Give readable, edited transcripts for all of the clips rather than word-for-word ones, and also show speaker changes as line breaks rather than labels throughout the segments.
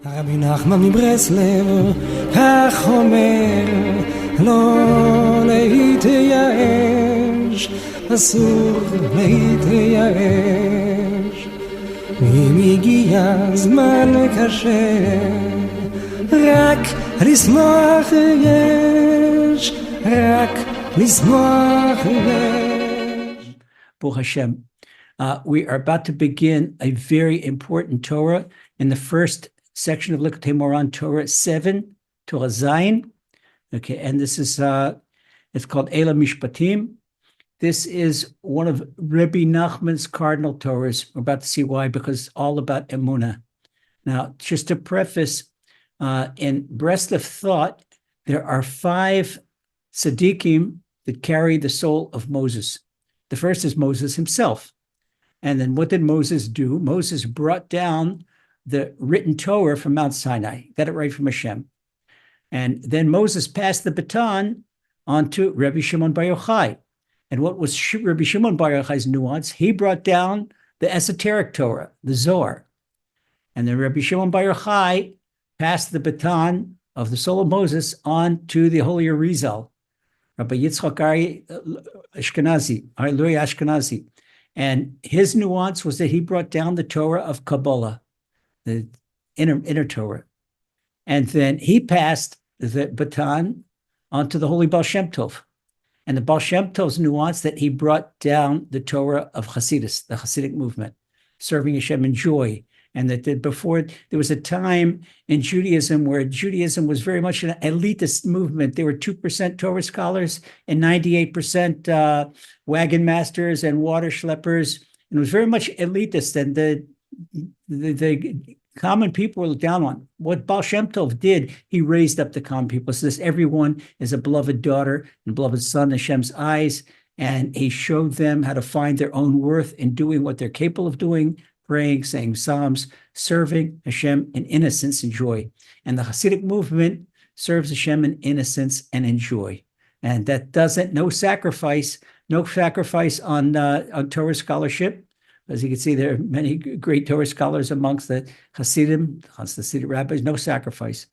רבי נחמן מברסלב כך אומר, לא להתייאש, אסור להתייאש. אם הגיע זמן קשה, רק לשמוח יש, רק לשמוח יש.
Baruch Hashem. We are about to begin a very important Torah in the first section of Likutei Moharan, Torah 7, Torah Zayin. Okay, and this is, it's called Ela Mishpatim. This is one of Rabbi Nachman's cardinal Torahs. We're about to see why, because it's all about Emuna. Now, just to preface, in Breslov thought, there are 5 tzaddikim that carry the soul of Moses. The first is Moses himself. And then what did Moses do? Moses brought down the written Torah from Mount Sinai, got it right from Hashem. And then Moses passed the baton on to Rabbi Shimon Bar Yochai. And what was Rabbi Shimon Bar Yochai's nuance? He brought down the esoteric Torah, the Zohar. And then Rabbi Shimon Bar Yochai passed the baton of the soul of Moses on to the Holy Arizal, Rabbi Yitzchak Ari Ashkenazi. And his nuance was that he brought down the Torah of Kabbalah, the inner Torah. And then he passed the baton onto the Holy Baal Shem Tov. And the Baal Shem Tov's nuance that he brought down the Torah of Hasidus, the Hasidic movement, serving Hashem in joy. And that before, there was a time in Judaism where Judaism was very much an elitist movement. There were 2% Torah scholars and 98% wagon masters and water schleppers. And it was very much elitist. And the common people were looked down on. What Baal Shem Tov did, he raised up the common people. So this everyone is a beloved daughter and beloved son in Hashem's eyes. And he showed them how to find their own worth in doing what they're capable of doing, praying, saying psalms, serving Hashem in innocence and joy. And the Hasidic movement serves Hashem in innocence and in joy. And that doesn't, no sacrifice on Torah scholarship. As you can see, there are many great Torah scholars amongst the Hasidim, the Hasidic rabbis, no sacrifice.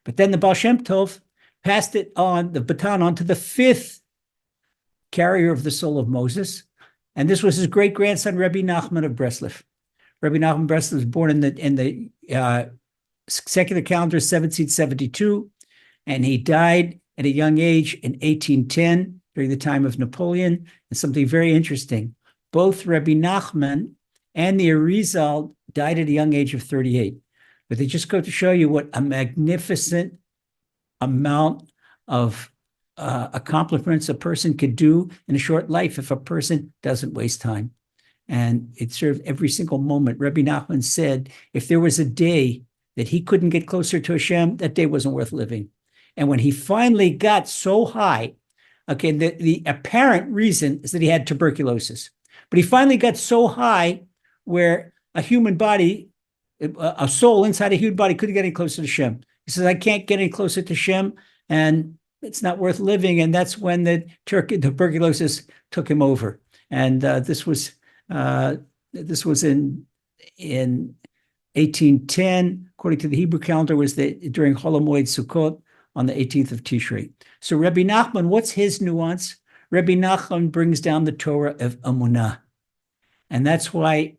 But then the Baal Shem Tov passed it on, the baton on to the 5th carrier of the soul of Moses. And this was his great-grandson, Rabbi Nachman of Breslov. Rabbi Nachman Breslov was born in the secular calendar 1772, and he died at a young age in 1810 during the time of Napoleon. And something very interesting, both Rabbi Nachman and the Arizal died at a young age of 38. But they just go to show you what a magnificent amount of accomplishments a person could do in a short life if a person doesn't waste time. And it served every single moment. Rabbi Nachman said, if there was a day that he couldn't get closer to Hashem, that day wasn't worth living. And when he finally got so high, okay, the apparent reason is that he had tuberculosis. But he finally got so high where a human body, a soul inside a human body couldn't get any closer to Hashem. He says, I can't get any closer to Hashem, and it's not worth living. And that's when the tuberculosis took him over. And this was in 1810, according to the Hebrew calendar, was during Chol HaMoed Sukkot on the 18th of Tishrei. So Rabbi Nachman, what's his nuance? Rabbi Nachman brings down the Torah of Emuna. And that's why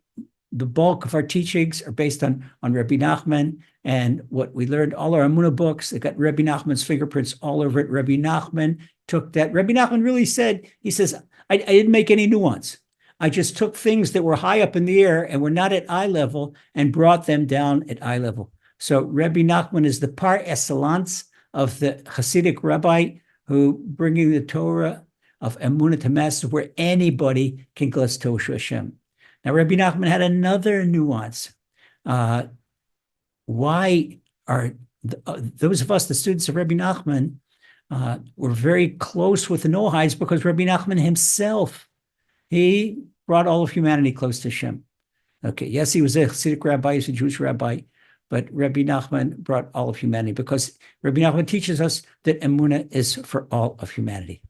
the bulk of our teachings are based on Rabbi Nachman, and what we learned, all our Emuna books, they got Rabbi Nachman's fingerprints all over it. Rabbi Nachman took that. Rabbi Nachman really said, he says, I didn't make any nuance. I just took things that were high up in the air and were not at eye level and brought them down at eye level. So Rabbi Nachman is the par excellence of the Hasidic rabbi who bringing the Torah of Emuna to masses where anybody can glitz Toshu Hashem. Now, Rabbi Nachman had another nuance. Why are those of us, the students of Rabbi Nachman, were very close with the Noahides? Because Rabbi Nachman himself, he brought all of humanity close to Hashem. Okay, yes, he was a Hasidic rabbi, he was a Jewish rabbi, but Rabbi Nachman brought all of humanity because Rabbi Nachman teaches us that Emuna is for all of humanity.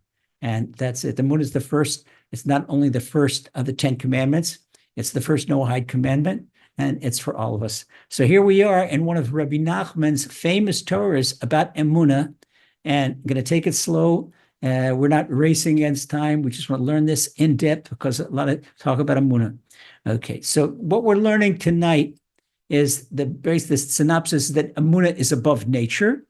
And that's it. The Emuna is the first, it's not only the first of the 10 commandments, it's the first Noahide commandment. and it's for all of us. So here we are in one of Rabbi Nachman's famous Torahs about Emuna, and I'm going to take it slow. We're not racing against time. We just want to learn this in depth because a lot of talk about Emuna. Okay, so what we're learning tonight is the synopsis that Emuna is above nature,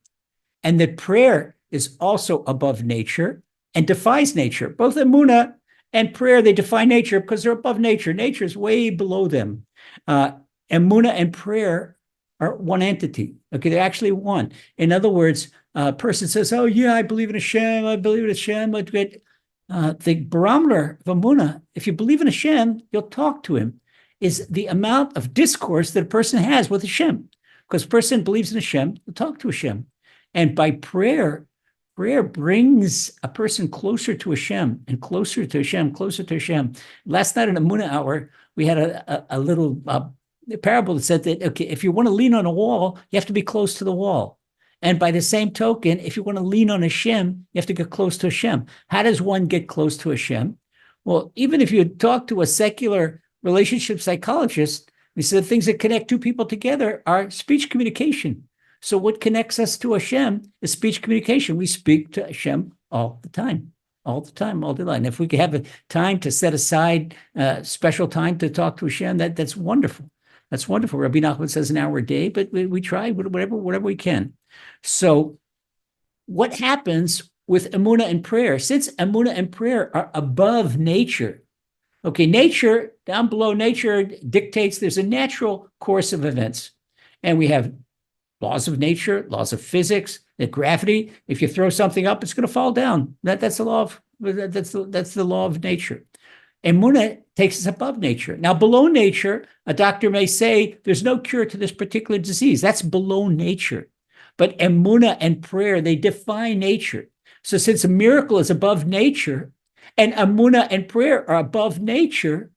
and that prayer is also above nature and defies nature. Both Emuna and prayer, they defy nature because they're above nature. Nature is way below them. Emuna and prayer are one entity. Okay, they're actually one. In other words, a person says, "Oh yeah, I believe in Hashem. I believe in Hashem." The barometer of Emuna, if you believe in Hashem, you'll talk to him, is the amount of discourse that a person has with Hashem. Because a person believes in Hashem, you'll talk to Hashem. And by prayer brings a person closer to Hashem and closer to Hashem, closer to Hashem. Last night in the Emuna hour, we had a little parable that said that, okay, if you want to lean on a wall, you have to be close to the wall. And by the same token, if you want to lean on Hashem, you have to get close to Hashem. How does one get close to Hashem? Well, even if you talk to a secular relationship psychologist, we said things that connect two people together are speech communication. So what connects us to Hashem is speech communication. We speak to Hashem all the time, all day long. And if we could have a time to set aside special time to talk to Hashem, that's wonderful. That's wonderful. Rabbi Nachman says an hour a day, but we try whatever we can. So what happens with Emuna and prayer? Since Emuna and prayer are above nature, okay, nature, down below nature dictates there's a natural course of events. And we have laws of nature, laws of physics, that gravity, if you throw something up, it's going to fall down. That's the law of nature. Emuna takes us above nature. Now, below nature, a doctor may say there's no cure to this particular disease. That's below nature. But Emuna and prayer, they defy nature. So since a miracle is above nature, and Emuna and prayer are above nature,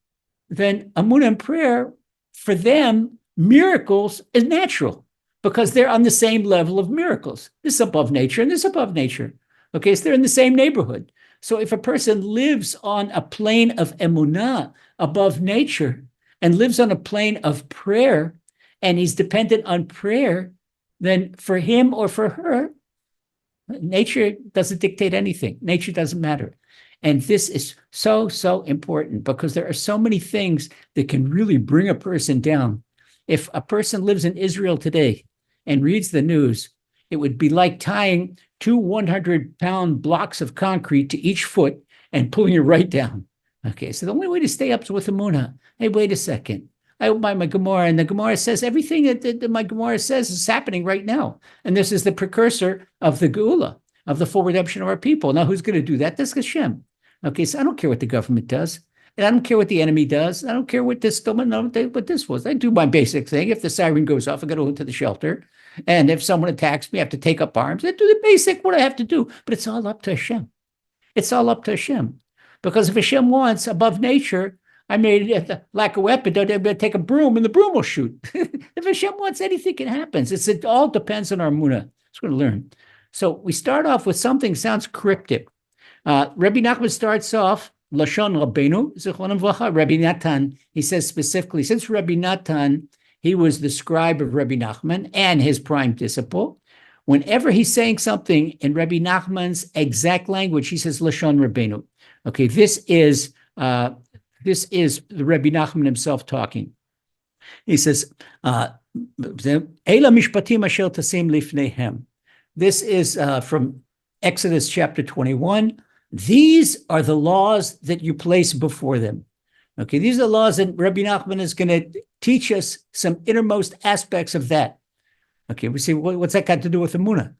then Emuna and prayer, for them, miracles is natural because they're on the same level of miracles. This is above nature and this is above nature. Okay, so they're in the same neighborhood. So if a person lives on a plane of Emunah, above nature, and lives on a plane of prayer, and he's dependent on prayer, then for him or for her, nature doesn't dictate anything. Nature doesn't matter. And this is so, so important because there are so many things that can really bring a person down. If a person lives in Israel today and reads the news, it would be like tying two 100-pound blocks of concrete to each foot and pulling it right down. Okay, so the only way to stay up is with Emuna. Hey, wait a second. I open my Gemara, and the Gemara says everything that my Gemara says is happening right now. And this is the precursor of the Geula, of the full redemption of our people. Now, who's going to do that? That's Hashem. Okay, so I don't care what the government does. And I don't care what the enemy does. I don't care what this was. I do my basic thing. If the siren goes off, I got to go to the shelter. And if someone attacks me, I have to take up arms. I do the basic, what I have to do. But it's all up to Hashem. It's all up to Hashem. Because if Hashem wants above nature, I may lack a weapon, take a broom and the broom will shoot. If Hashem wants, anything can happen. It all depends on our Emuna. That's what we're going to learn. So we start off with something that sounds cryptic. Rabbi Nachman starts off, Lashon Rabbeinu, Zichronim V'acha, Rabbi Natan. He says specifically, since Rabbi Natan, he was the scribe of Rabbi Nachman and his prime disciple, whenever he's saying something in Rabbi Nachman's exact language, he says Lashon Rabbeinu. Okay, this is the Rabbi Nachman himself talking. He says, Eila mishpatim asher tasim lifneihem. This is from Exodus chapter 21. These are the laws that you place before them. Okay, these are the laws that Rabbi Nachman is going to teach us some innermost aspects of that. Okay, we see what's that got to do with Emuna.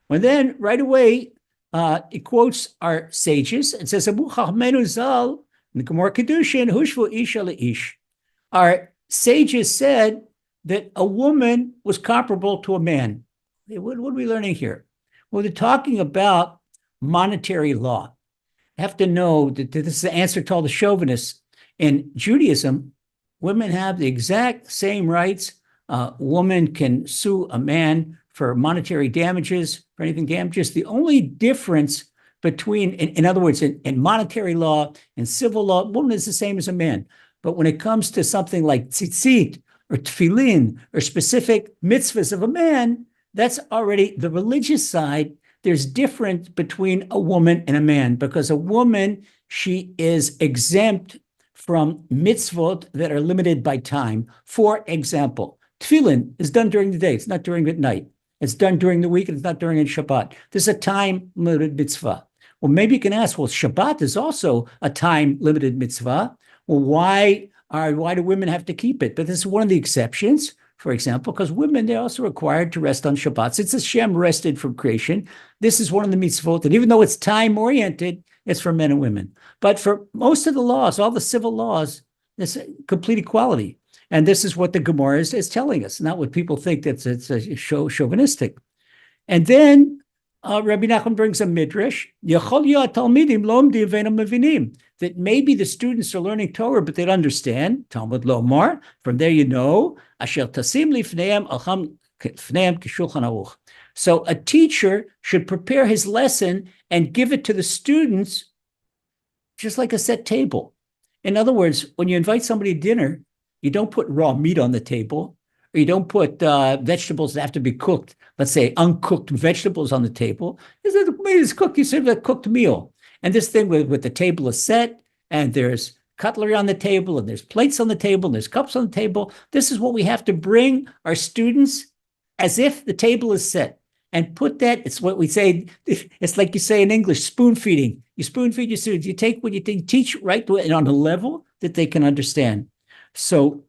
And then right away, it quotes our sages and says, Abu Chachmenu Zal, in the Gemara Kedushin, Hushvu Isha Le'ish. Our sages said that a woman was comparable to a man. What are we learning here? Well, they're talking about monetary law. You have to know that this is the answer to all the chauvinists. In Judaism, women have the exact same rights. A woman can sue a man for monetary damages, for anything damages. The only difference between, in other words, in monetary law and civil law, a woman is the same as a man. But when it comes to something like tzitzit, or tefillin or specific mitzvahs of a man, that's already the religious side. There's difference between a woman and a man, because a woman, she is exempt from mitzvot that are limited by time. For example, tefillin is done during the day. It's not during the night. It's done during the week, and it's not during Shabbat. There's a time-limited mitzvah. Well, maybe you can ask, well, Shabbat is also a time-limited mitzvah. Well, why do women have to keep it? But this is one of the exceptions, for example, because women, they're also required to rest on Shabbat. Since Hashem rested from creation, this is one of the mitzvot that, even though it's time-oriented, it's for men and women. But for most of the laws, all the civil laws, there's complete equality. And this is what the Gemara is telling us, not what people think that it's chauvinistic. And then Rabbi Nachman brings a midrash, that maybe the students are learning Torah, but they don't understand. Talmud Lomar, from there you know, asher tasim lifneim alcham k'fneim k'shulchan aruch. So a teacher should prepare his lesson and give it to the students just like a set table. In other words, when you invite somebody to dinner, you don't put raw meat on the table, or you don't put vegetables that have to be cooked, let's say uncooked vegetables on the table. It's cooked, you serve a cooked meal. And this thing with the table is set, and there's cutlery on the table, and there's plates on the table, and there's cups on the table. This is what we have to bring our students, as if the table is set. And put that, it's what we say, it's like you say in English, spoon feeding. You spoon feed your students. You take what you teach right and on a level that they can understand. So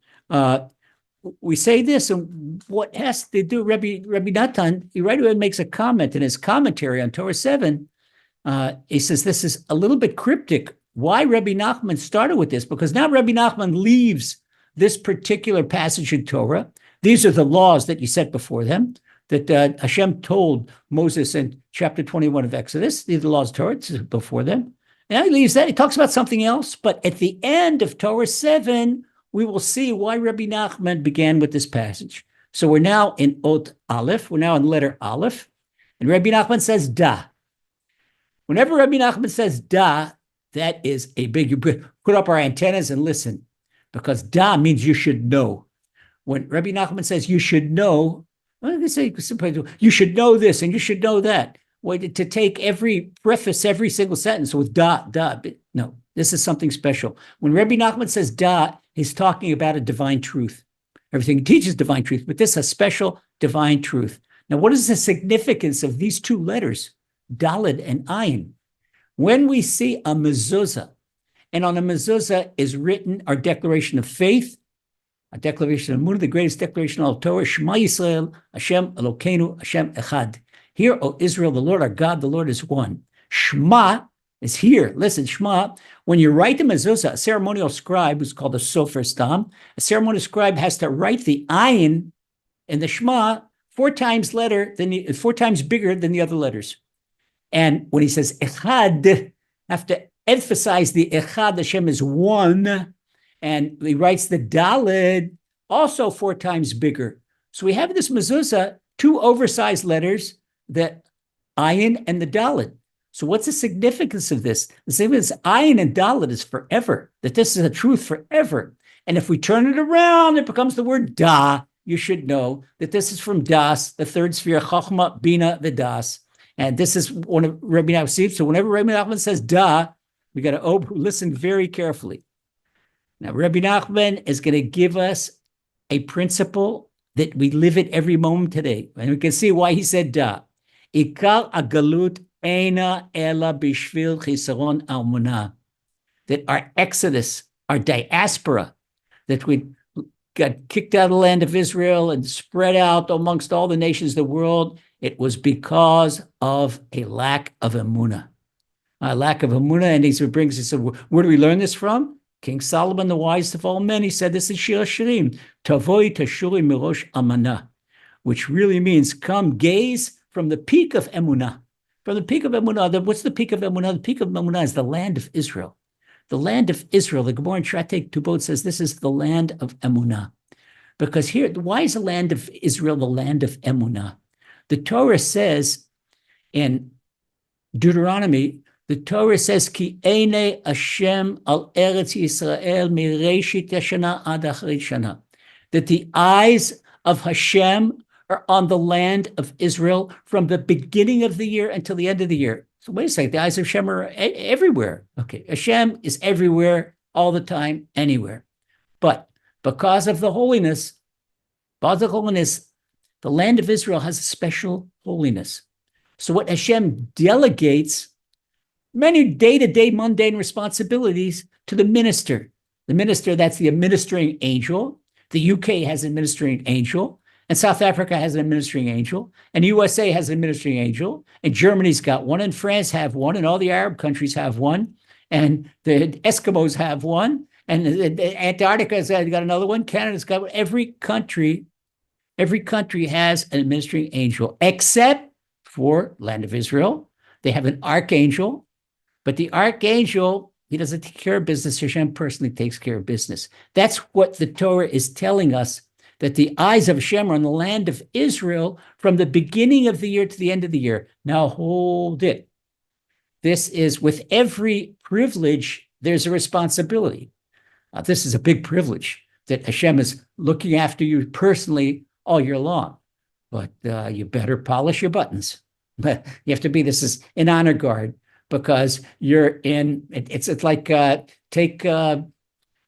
we say this, and what has to do, Rabbi Natan, he right away makes a comment in his commentary on Torah 7. He says this is a little bit cryptic. Why Rabbi Nachman started with this? Because now Rabbi Nachman leaves this particular passage in Torah. These are the laws that you set before them, that Hashem told Moses in chapter 21 of Exodus. These are the laws of Torah, it's before them. And he leaves that. He talks about something else. But at the end of Torah 7, we will see why Rabbi Nachman began with this passage. So we're now in Ot Aleph. We're now in letter Aleph. And Rabbi Nachman says, da. Whenever Rabbi Nachman says da, that is a big, you put up our antennas and listen, because da means you should know. When Rabbi Nachman says you should know, you should know this and you should know that. Well, to take every preface, every single sentence with da, no, this is something special. When Rabbi Nachman says da, he's talking about a divine truth. Everything he teaches divine truth, but this is a special divine truth. Now, what is the significance of these two letters, Daled and Ayin? When we see a mezuzah, and on a mezuzah is written our declaration of faith, a declaration of Emuna, the greatest declaration of Torah, Shema Yisrael, Hashem Elokeinu, Hashem Echad. Hear, O Israel, the Lord our God, the Lord is one. Shema is here. Listen, Shema, when you write the mezuzah, a ceremonial scribe, who's called a sofer stam, a ceremonial scribe has to write the ayin in the Shema 4 times bigger than the other letters. And when he says echad, have to emphasize the echad, Hashem is one, and he writes the daled also 4 times bigger. So we have this mezuzah, 2 oversized letters, the ayin and the daled. So what's the significance of this? The significance of ayin and daled is forever, that this is a truth forever. And if we turn it around, it becomes the word da. You should know that this is from das, the third sphere, chachma, bina, the das. And this is one of Rabbi Nachman. So whenever Rabbi Nachman says da, we got to listen very carefully. Now, Rabbi Nachman is going to give us a principle that we live it every moment today. And we can see why he said da. Ikar agalut eina ela bishvil chisaron almuna. That our exodus, our diaspora, that we got kicked out of the land of Israel and spread out amongst all the nations of the world, it was because of a lack of Emuna. A lack of Emuna, and he brings us, where do we learn this from? King Solomon, the wisest of all men, he said this in Shir Shirim, Tavoi tashuri mirosh amana, which really means come gaze from the peak of Emuna. From the peak of Emuna, what's the peak of Emuna? The peak of Emuna is the land of Israel. The land of Israel, the Gemara in Shatei Tubot says this is the land of Emuna. Because here, why is the land of Israel the land of Emuna? The Torah says in Deuteronomy, the Torah says, Ki eine Hashem al Eretz Yisrael mireshit hashana ad achrit shana. that the eyes of Hashem are on the land of Israel from the beginning of the year until the end of the year. So wait a second, the eyes of Hashem are everywhere. Okay, Hashem is everywhere, all the time, anywhere. But because of the holiness, the land of Israel has a special holiness. So what Hashem delegates many day-to-day mundane responsibilities to the minister. The minister, that's the administering angel. The UK has an administering angel, and South Africa has an administering angel, and USA has an administering angel, and Germany's got one, and France have one, and all the Arab countries have one, and the Eskimos have one, and Antarctica's got another one. Canada's got one. Every country has an administering angel, except for land of Israel. They have an archangel, but the archangel, he doesn't take care of business. Hashem personally takes care of business. That's what the Torah is telling us, that the eyes of Hashem are on the land of Israel from the beginning of the year to the end of the year. Now hold it. This is, with every privilege, there's a responsibility. This is a big privilege, that Hashem is looking after you personally all year long. But you better polish your buttons. But you have to be, this is an honor guard, because you're in, it's like, take one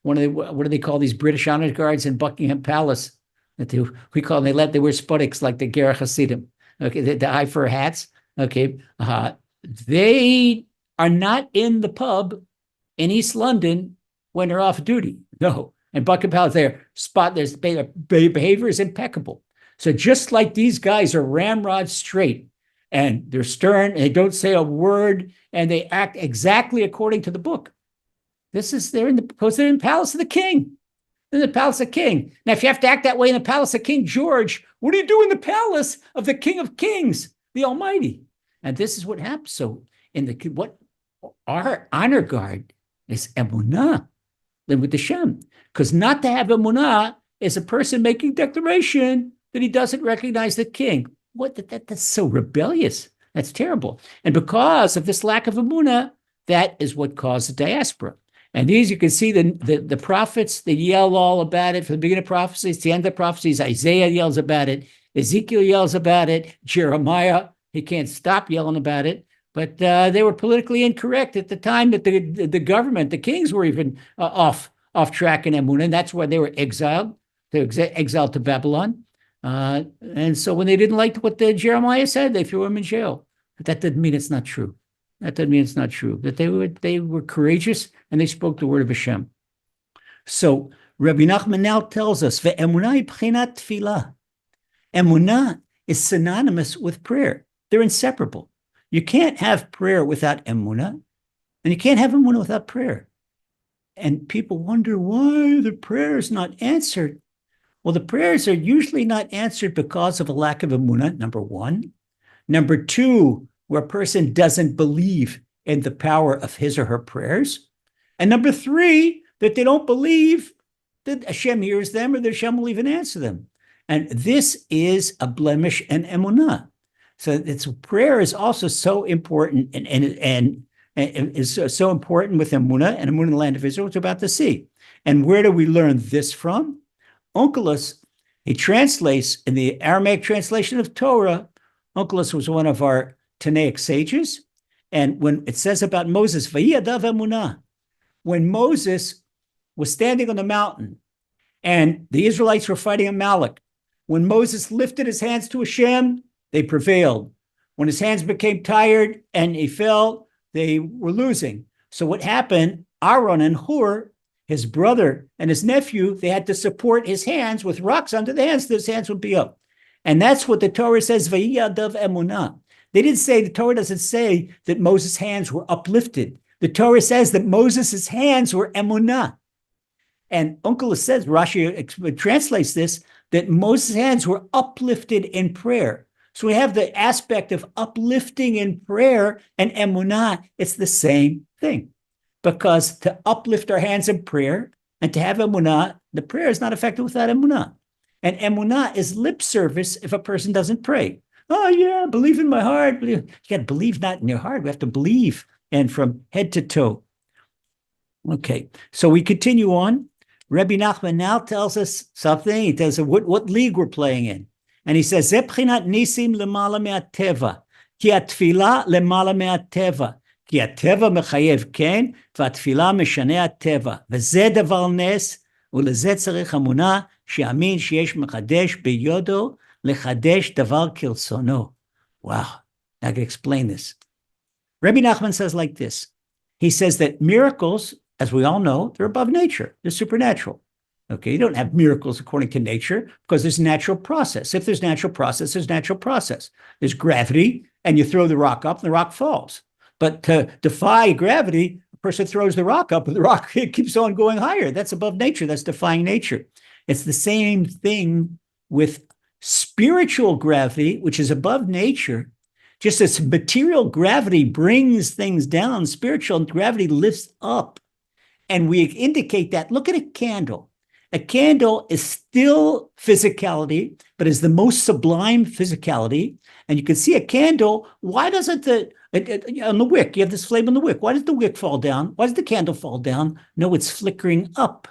of the, what do they call these British honor guards in Buckingham Palace? That they wear spudiks like the Gerach Hasidim, okay, the high fur hats, okay. They are not in the pub in East London when they're off duty. No. And Buckingham Palace, their behavior is impeccable. So just like these guys are ramrod straight, and they're stern, and they don't say a word, and they act exactly according to the book. They're in the palace of the king. In the palace of king. Now, if you have to act that way in the palace of King George, what do you do in the palace of the King of Kings, the Almighty? And this is what happens. So what our honor guard is Emuna, live with Hashem. Because not to have Emuna is a person making declaration that he doesn't recognize the king. That's so rebellious. That's terrible. And because of this lack of Emuna, that is what caused the diaspora. And these, you can see the prophets, they yell all about it from the beginning of prophecies to the end of prophecies. Isaiah yells about it. Ezekiel yells about it. Jeremiah, he can't stop yelling about it. But they were politically incorrect at the time that the government, the kings, were even off track in Emuna, and that's why they were exiled. They were exiled to Babylon. And so when they didn't like what Jeremiah said, they threw him in jail. But that doesn't mean it's not true. That doesn't mean it's not true. That they were courageous and they spoke the word of Hashem. So Rabbi Nachman now tells us, "Ve'emunah b'chinat tefillah." Emunah is synonymous with prayer. They're inseparable. You can't have prayer without emunah, and you can't have emunah without prayer. And people wonder why the prayer is not answered. Well, the prayers are usually not answered because of a lack of emunah, number one. Number two, where a person doesn't believe in the power of his or her prayers. And number three, that they don't believe that Hashem hears them or that Hashem will even answer them. And this is a blemish in emunah. So prayer is also so important and is so important with emunah and emunah in the land of Israel, which we're about to see. And where do we learn this from? Onkelos, he translates in the Aramaic translation of Torah. Onkelos was one of our Tanaic sages. And when it says about Moses, Vayiyadav emunah, when Moses was standing on the mountain and the Israelites were fighting Amalek, when Moses lifted his hands to Hashem, they prevailed. When his hands became tired and he fell, they were losing. So what happened, Aaron and Hur, his brother and his nephew, they had to support his hands with rocks under the hands so his hands would be up. And that's what the Torah says, Vayiyadav emunah. The Torah doesn't say that Moses' hands were uplifted. The Torah says that Moses' hands were emunah. And Onkelos says, Rashi translates this, that Moses' hands were uplifted in prayer. So we have the aspect of uplifting in prayer and emunah. It's the same thing. Because to uplift our hands in prayer and to have emunah, the prayer is not effective without emunah. And emunah is lip service if a person doesn't pray. Oh yeah, believe in my heart. You got to believe not in your heart. We have to believe, and from head to toe. Okay, so we continue on. Rabbi Nachman now tells us something. He tells us what league we're playing in. And he says, Ze b'chinat nisim lemala me'ateva, ki atfila lemala me'ateva, ki ateva mechayev ken, v'atfila meshane ateva, v'ze davar nes, ולזה צריך אמונה שיאמין שיש מחדש ביודו לחדש דבר כרצונו. Wow, I can explain this. Rabbi Nachman says like this. He says that miracles, as we all know, they're above nature. They're supernatural. Okay, you don't have miracles according to nature because there's natural process. If there's natural process, there's natural process. There's gravity, and you throw the rock up, and the rock falls. But to defy gravity, person throws the rock up and the rock keeps on going higher. That's above nature. That's defying nature. It's the same thing with spiritual gravity, which is above nature. Just as material gravity brings things down, spiritual gravity lifts up. And we indicate that. Look at a candle. A candle is still physicality, but is the most sublime physicality. And you can see a candle. Why doesn't on the wick, you have this flame on the wick. Why does the wick fall down? Why does the candle fall down? No, it's flickering up.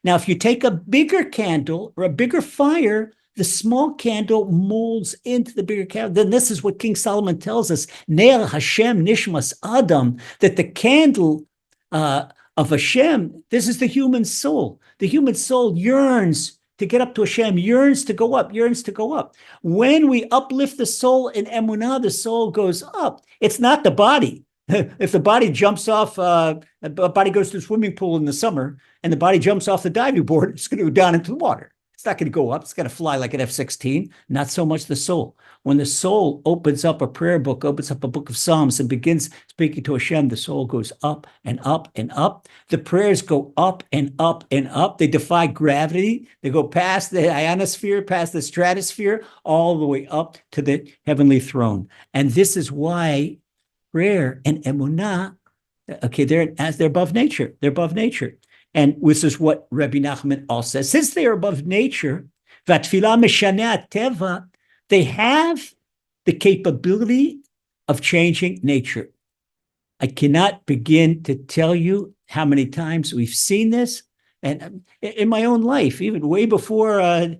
Now, if you take a bigger candle or a bigger fire, the small candle molds into the bigger candle. Then this is what King Solomon tells us, Ner Hashem Nishmas Adam, that the candle of Hashem, this is the human soul. The human soul yearns to get up to Hashem, yearns to go up, yearns to go up. When we uplift the soul in Emuna, the soul goes up. It's not the body. If the body jumps off, a body goes to the swimming pool in the summer, and the body jumps off the diving board, it's going to go down into the water. It's not going to go up. It's going to fly like an F-16. Not so much the soul. When the soul opens up a prayer book, opens up a book of Psalms and begins speaking to Hashem, the soul goes up and up and up. The prayers go up and up and up. They defy gravity. They go past the ionosphere, past the stratosphere, all the way up to the heavenly throne. And this is why prayer and emunah, okay, they're above nature. They're above nature. And this is what Rabbi Nachman also says. Since they are above nature, v'atfilah meshaneh teva, they have the capability of changing nature. I cannot begin to tell you how many times we've seen this, and in my own life, even way before, a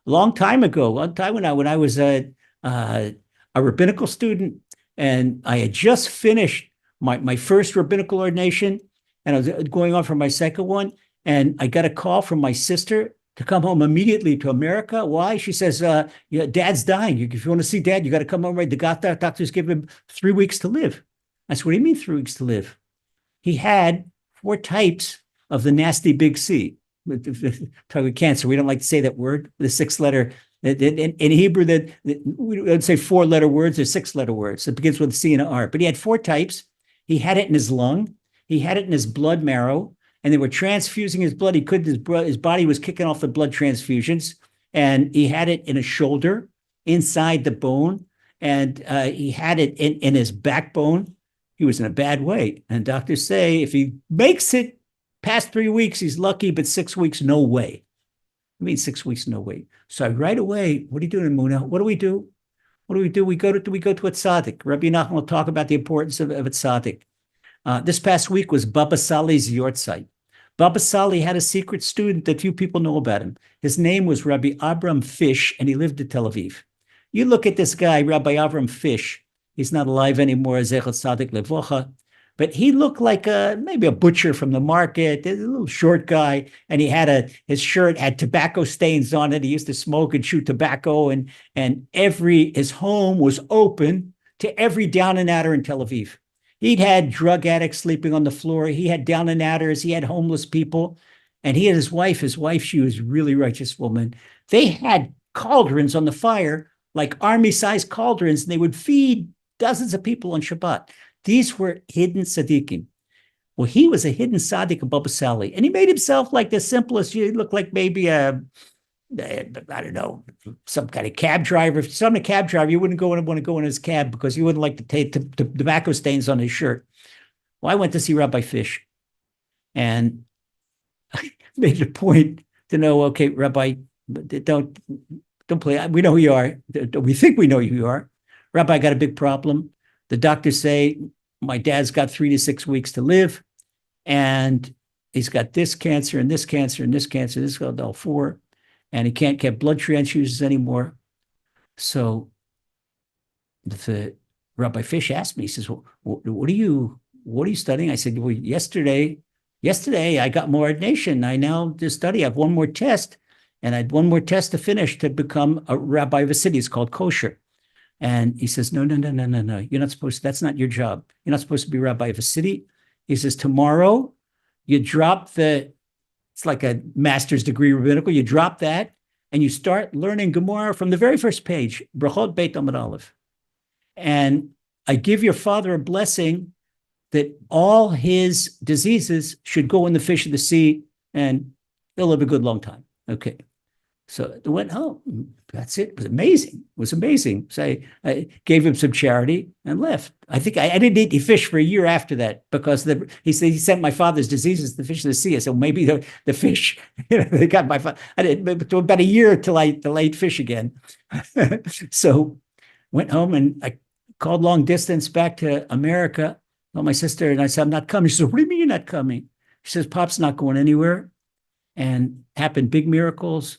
long time ago, when I was a rabbinical student, and I had just finished my first rabbinical ordination. And I was going on for my second one, and I got a call from my sister to come home immediately to America. Why? She says, Dad's dying. If you want to see Dad, you got to come home right. The doctors give him 3 weeks to live. I said, what do you mean 3 weeks to live? He had 4 types of the nasty big C. Talking about cancer, we don't like to say that word, the 6th letter. In Hebrew, we would say 4-letter words or 6-letter words. It begins with a C and an R. But he had 4 types. He had it in his lung. He had it in his blood marrow, and they were transfusing his blood. His body was kicking off the blood transfusions, and he had it in his shoulder, inside the bone, and he had it in his backbone. He was in a bad way. And doctors say if he makes it past 3 weeks, he's lucky, but 6 weeks, no way. I mean, 6 weeks, no way. So right away, what are you doing, Emuna? What do we do? We go to a tzaddik. Rabbi Nachman will talk about the importance of a tzaddik. This past week was Baba Sali's yortzeit. Baba Sali had a secret student that few people know about him. His name was Rabbi Avram Fish, and he lived in Tel Aviv. You look at this guy, Rabbi Avram Fish. He's not alive anymore, Zechat Tzadik Levocha, but he looked like maybe a butcher from the market, a little short guy, and he had his shirt had tobacco stains on it. He used to smoke and chew tobacco, and his home was open to every down and outer in Tel Aviv. He'd had drug addicts sleeping on the floor. He had down and outers. He had homeless people. And he had his wife. His wife, she was a really righteous woman. They had cauldrons on the fire, like army-sized cauldrons, and they would feed dozens of people on Shabbat. These were hidden tzaddikim. Well, he was a hidden tzaddik of Baba Sali. And he made himself like the simplest. He looked like maybe I don't know, some kind of cab driver. If you saw him a cab driver, you wouldn't want to go in his cab because you wouldn't like to take the tobacco stains on his shirt. Well, I went to see Rabbi Fish, and I made it a point to know, okay, Rabbi, don't play. We know who you are. We think we know who you are. Rabbi, I got a big problem. The doctors say my dad's got 3 to 6 weeks to live, and he's got this cancer and this cancer and this cancer. This got all four, and he can't get blood transfusions anymore. So the Rabbi Fish asked me, he says, well, what are you studying? I said, well, yesterday I got more ordination. I now just study. I have one more test, and I had one more test to finish to become a rabbi of a city. It's called kosher. And he says, no. You're not supposed to, that's not your job. You're not supposed to be rabbi of a city. He says, tomorrow you drop it's like a master's degree rabbinical. You drop that and you start learning Gemara from the very first page, Brachot Beit Amud Aleph. And I give your father a blessing that all his diseases should go in the fish of the sea and he'll live a good long time. Okay. So I went home. That's it. It was amazing. So I gave him some charity and left. I think I didn't eat fish for a year after that because he said he sent my father's diseases to the fish of the sea. I said, well, maybe the fish, they got my father. I did about a year till I ate fish again. So went home and I called long distance back to America. Told my sister, and I said, I'm not coming. She said, what do you mean you're not coming? She says, Pop's not going anywhere. And happened big miracles.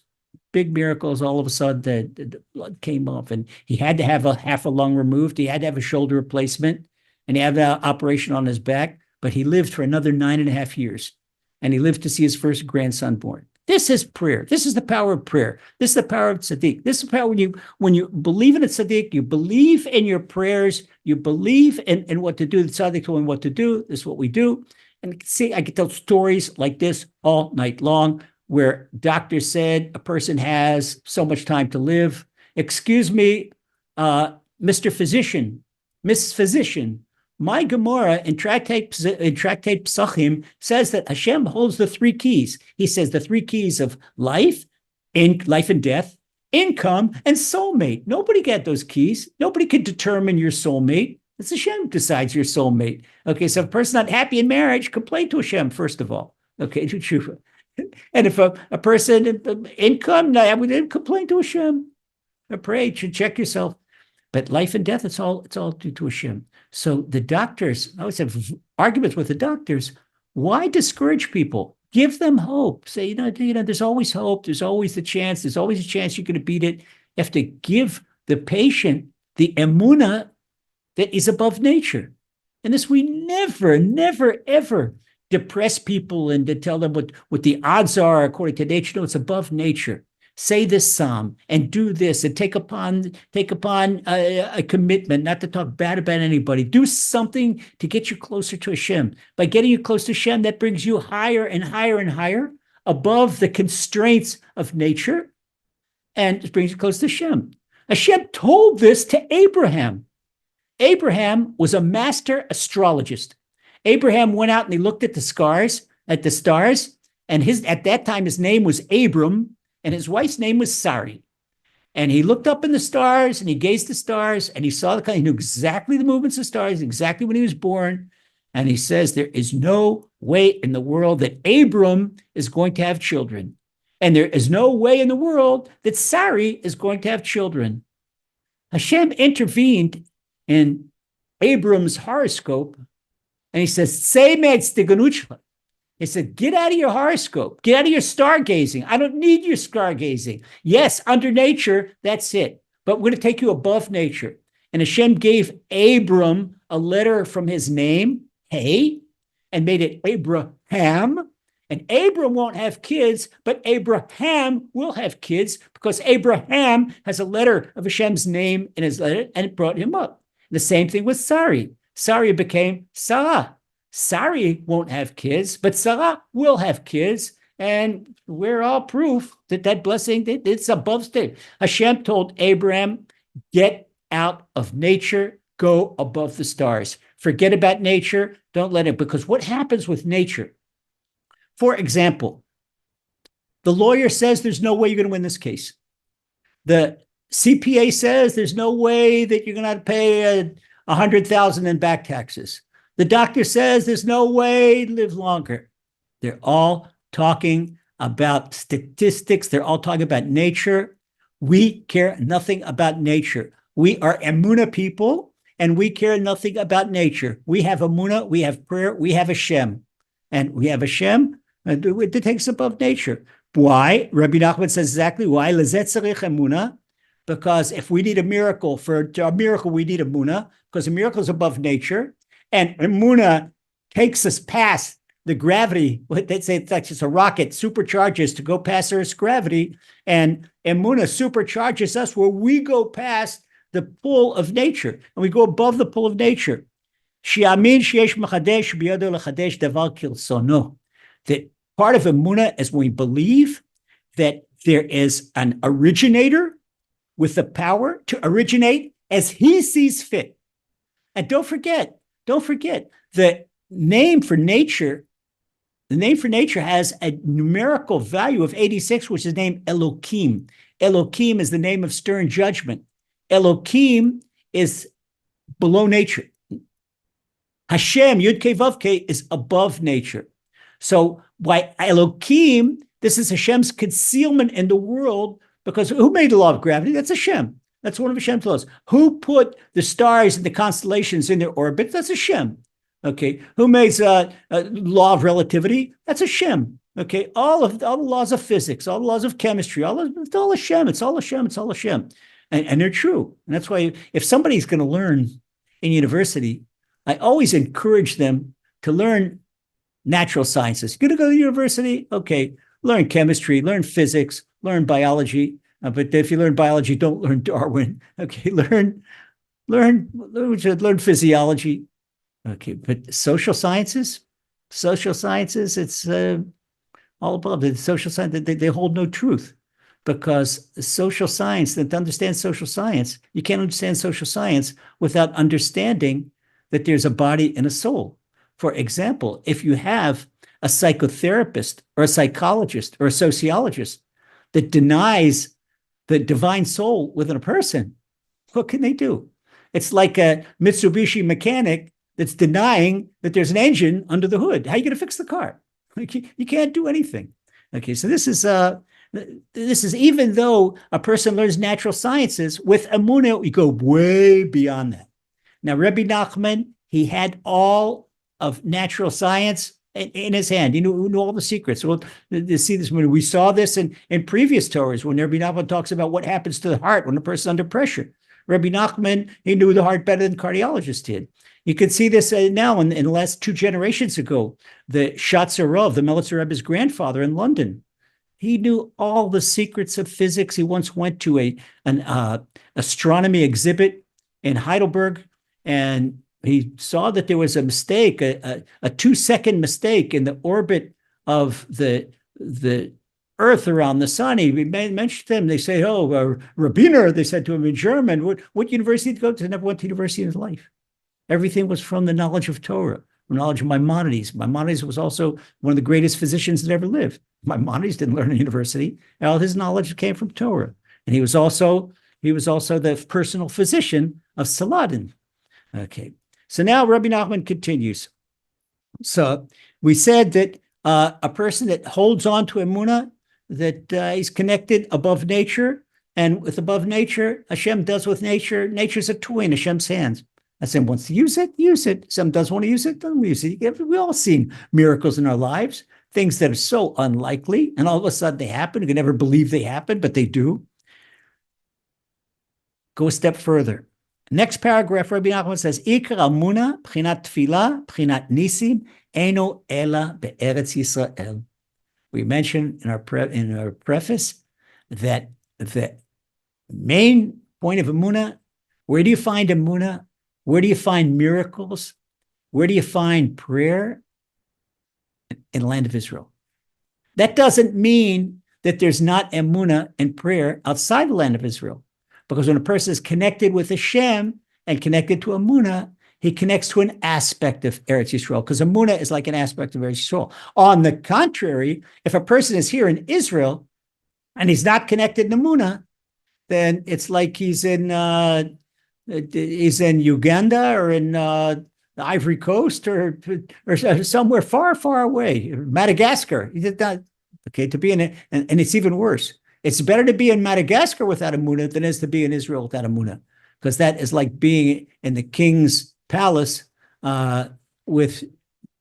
All of a sudden, the blood came off, and he had to have half a lung removed. He had to have a shoulder replacement, and he had an operation on his back. But he lived for another 9.5 years, and he lived to see his first grandson born. This is prayer. This is the power of prayer. This is the power of tzaddik. This is the power when you believe in a tzaddik, you believe in your prayers, you believe in what to do. The tzaddik told him what to do. This is what we do. And see, I could tell stories like this all night long, where doctors said a person has so much time to live. Excuse me, Mr. Physician, Miss Physician, my Gemara in Tractate Psachim says that Hashem holds the three keys. He says the three keys of life and death, income, and soulmate. Nobody got those keys. Nobody can determine your soulmate. It's Hashem decides your soulmate. Okay, so if a person's not happy in marriage, complain to Hashem, first of all. Okay, do tshuva. And if a person income, I would complain to Hashem. I pray, you should check yourself. But life and death, it's all due to Hashem. So the doctors, I always have arguments with the doctors. Why discourage people? Give them hope. Say, there's always hope. There's always the chance. There's always a chance you're going to beat it. You have to give the patient the Emuna that is above nature. And this we never, ever depress people and to tell them what the odds are according to nature. No, it's above nature. Say this psalm and do this and take upon a commitment not to talk bad about anybody. Do something to get you closer to Hashem. By getting you close to Hashem, that brings you higher and higher and higher above the constraints of nature, and it brings you close to Hashem. Hashem told this to Abraham. Abraham was a master astrologist. Abraham went out and he looked at the stars, and at that time his name was Abram, and his wife's name was Sarai. And he looked up in the stars and he gazed at the stars and he saw he knew exactly the movements of stars, exactly when he was born. And he says, there is no way in the world that Abram is going to have children. And there is no way in the world that Sarai is going to have children. Hashem intervened in Abram's horoscope and he says, he said, get out of your horoscope. Get out of your stargazing. I don't need your stargazing. Yes, under nature, that's it. But we're going to take you above nature. And Hashem gave Abram a letter from his name, Hey, and made it Abraham. And Abram won't have kids, but Abraham will have kids because Abraham has a letter of Hashem's name in his letter, and it brought him up. The same thing with Sarai. Sarai became Sarah. Sarai won't have kids, but Sarah will have kids. And we're all proof that blessing, it's above state. Hashem told Abraham, get out of nature, go above the stars. Forget about nature, don't let it, because what happens with nature? For example, the lawyer says there's no way you're going to win this case. The CPA says there's no way that you're going to have to pay $100,000 in back taxes. The doctor says there's no way to live longer. They're all talking about statistics. They're all talking about nature. We care nothing about nature. We are Emuna people, and we care nothing about nature. We have Emuna, we have prayer, we have Hashem. And we have Hashem It takes above nature. Why? Rabbi Nachman says exactly why. Lezet tzarich emuna. Because if we need a miracle, for a miracle, we need Emuna, because a miracle is above nature. And Emuna takes us past the gravity. They say it's like just a rocket, supercharges to go past Earth's gravity. And Emuna supercharges us where we go past the pull of nature, and we go above the pull of nature. That part of Emuna is when we believe that there is an originator with the power to originate as he sees fit. And don't forget, the name for nature has a numerical value of 86, which is named Elohim. Elohim is the name of stern judgment. Elohim is below nature. Hashem, Yud-Kei Vav-Kei, is above nature. So by Elohim, this is Hashem's concealment in the world, because who made the law of gravity? That's Hashem. That's one of Hashem's laws. Who put the stars and the constellations in their orbit? That's Hashem. Okay. Who makes a law of relativity? That's Hashem. Okay. All the laws of physics, all the laws of chemistry, it's all Hashem. It's all Hashem. It's all Hashem. And they're true. And that's why if somebody's going to learn in university, I always encourage them to learn natural sciences. You're going to go to university? Okay. Learn chemistry, learn physics, learn biology. But if you learn biology, don't learn Darwin. Okay. Learn physiology. Okay. But social sciences, it's all above the social science. They hold no truth, because social science, to understand social science, you can't understand social science without understanding that there's a body and a soul. For example, if you have a psychotherapist or a psychologist or a sociologist that denies the divine soul within a person, what can they do? It's like a Mitsubishi mechanic that's denying that there's an engine under the hood. How are you going to fix the car? You can't do anything. Okay, so this is even though a person learns natural sciences, with Emuna, we go way beyond that. Now, Rabbi Nachman, he had all of natural science in his hand. He knew all the secrets. Well, you see this when we saw this in previous Torahs, when Rabbi Nachman talks about what happens to the heart when a person's under pressure. Rabbi Nachman, he knew the heart better than cardiologists did. You can see this now in the last 2 generations ago. The Shatzarov, the Melitzer Rebbe's grandfather in London, he knew all the secrets of physics. He once went to an astronomy exhibit in Heidelberg, and he saw that there was a mistake, a 2-second mistake in the orbit of the Earth around the sun. He mentioned them. They say, "Oh, Rabbiner," they said to him in German. What university did he go to? He never went to university in his life. Everything was from the knowledge of Torah, the knowledge of Maimonides. Maimonides was also one of the greatest physicians that ever lived. Maimonides didn't learn in university. All his knowledge came from Torah, and he was also the personal physician of Saladin. Okay. So now Rabbi Nachman continues. So we said that a person that holds on to Emuna, that he's connected above nature, and with above nature, Hashem does with nature. Nature's a toy in Hashem's hands. Hashem wants to use it, use it. Some doesn't want to use it, doesn't use it. We all seen miracles in our lives, things that are so unlikely, and all of a sudden they happen. You can never believe they happen, but they do. Go a step further. Next paragraph, Rabbi Nachman says, Ikar Emuna, Pchinat Tefillah, Pchinat Nisim, Eino Ela Be'eretz Yisrael. We mentioned in our preface that the main point of Emuna, where do you find Emuna? Where do you find miracles? Where do you find prayer? In the land of Israel. That doesn't mean that there's not Emuna and prayer outside the land of Israel. Because when a person is connected with Hashem and connected to Emuna, he connects to an aspect of Eretz Yisrael, because Emuna is like an aspect of Eretz Yisrael. On the contrary, if a person is here in Israel and he's not connected to Emuna, then it's like he's in Uganda or in the Ivory Coast or somewhere far, far away, Madagascar. He did not. Okay, to be in it, and it's even worse. It's better to be in Madagascar without Emuna than it is to be in Israel without Emuna, because that is like being in the king's palace with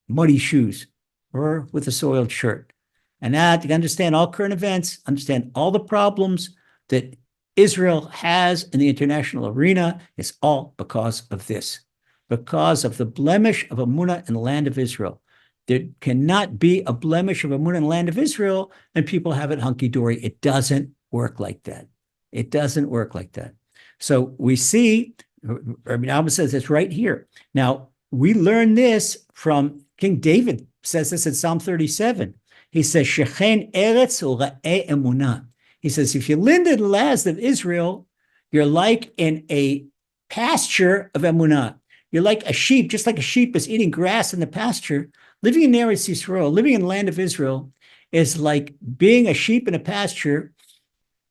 muddy shoes. or with a soiled shirt. And that, you understand all current events, understand all the problems that Israel has in the international arena, it's all because of this, because of the blemish of Emuna in the land of Israel. There cannot be a blemish of Emuna in the land of Israel and people have it hunky-dory. It doesn't work like that. It doesn't work like that. So we see, Rabbi Nachman says it's right here. Now, we learn this from King David, says this in Psalm 37. He says, Shechen eretz u'ra'eh emunah. He says, if you live in the land of Israel, you're like in a pasture of emunah. You're like a sheep, just like a sheep is eating grass in the pasture. Living in Eretz Yisrael, living in the land of Israel, is like being a sheep in a pasture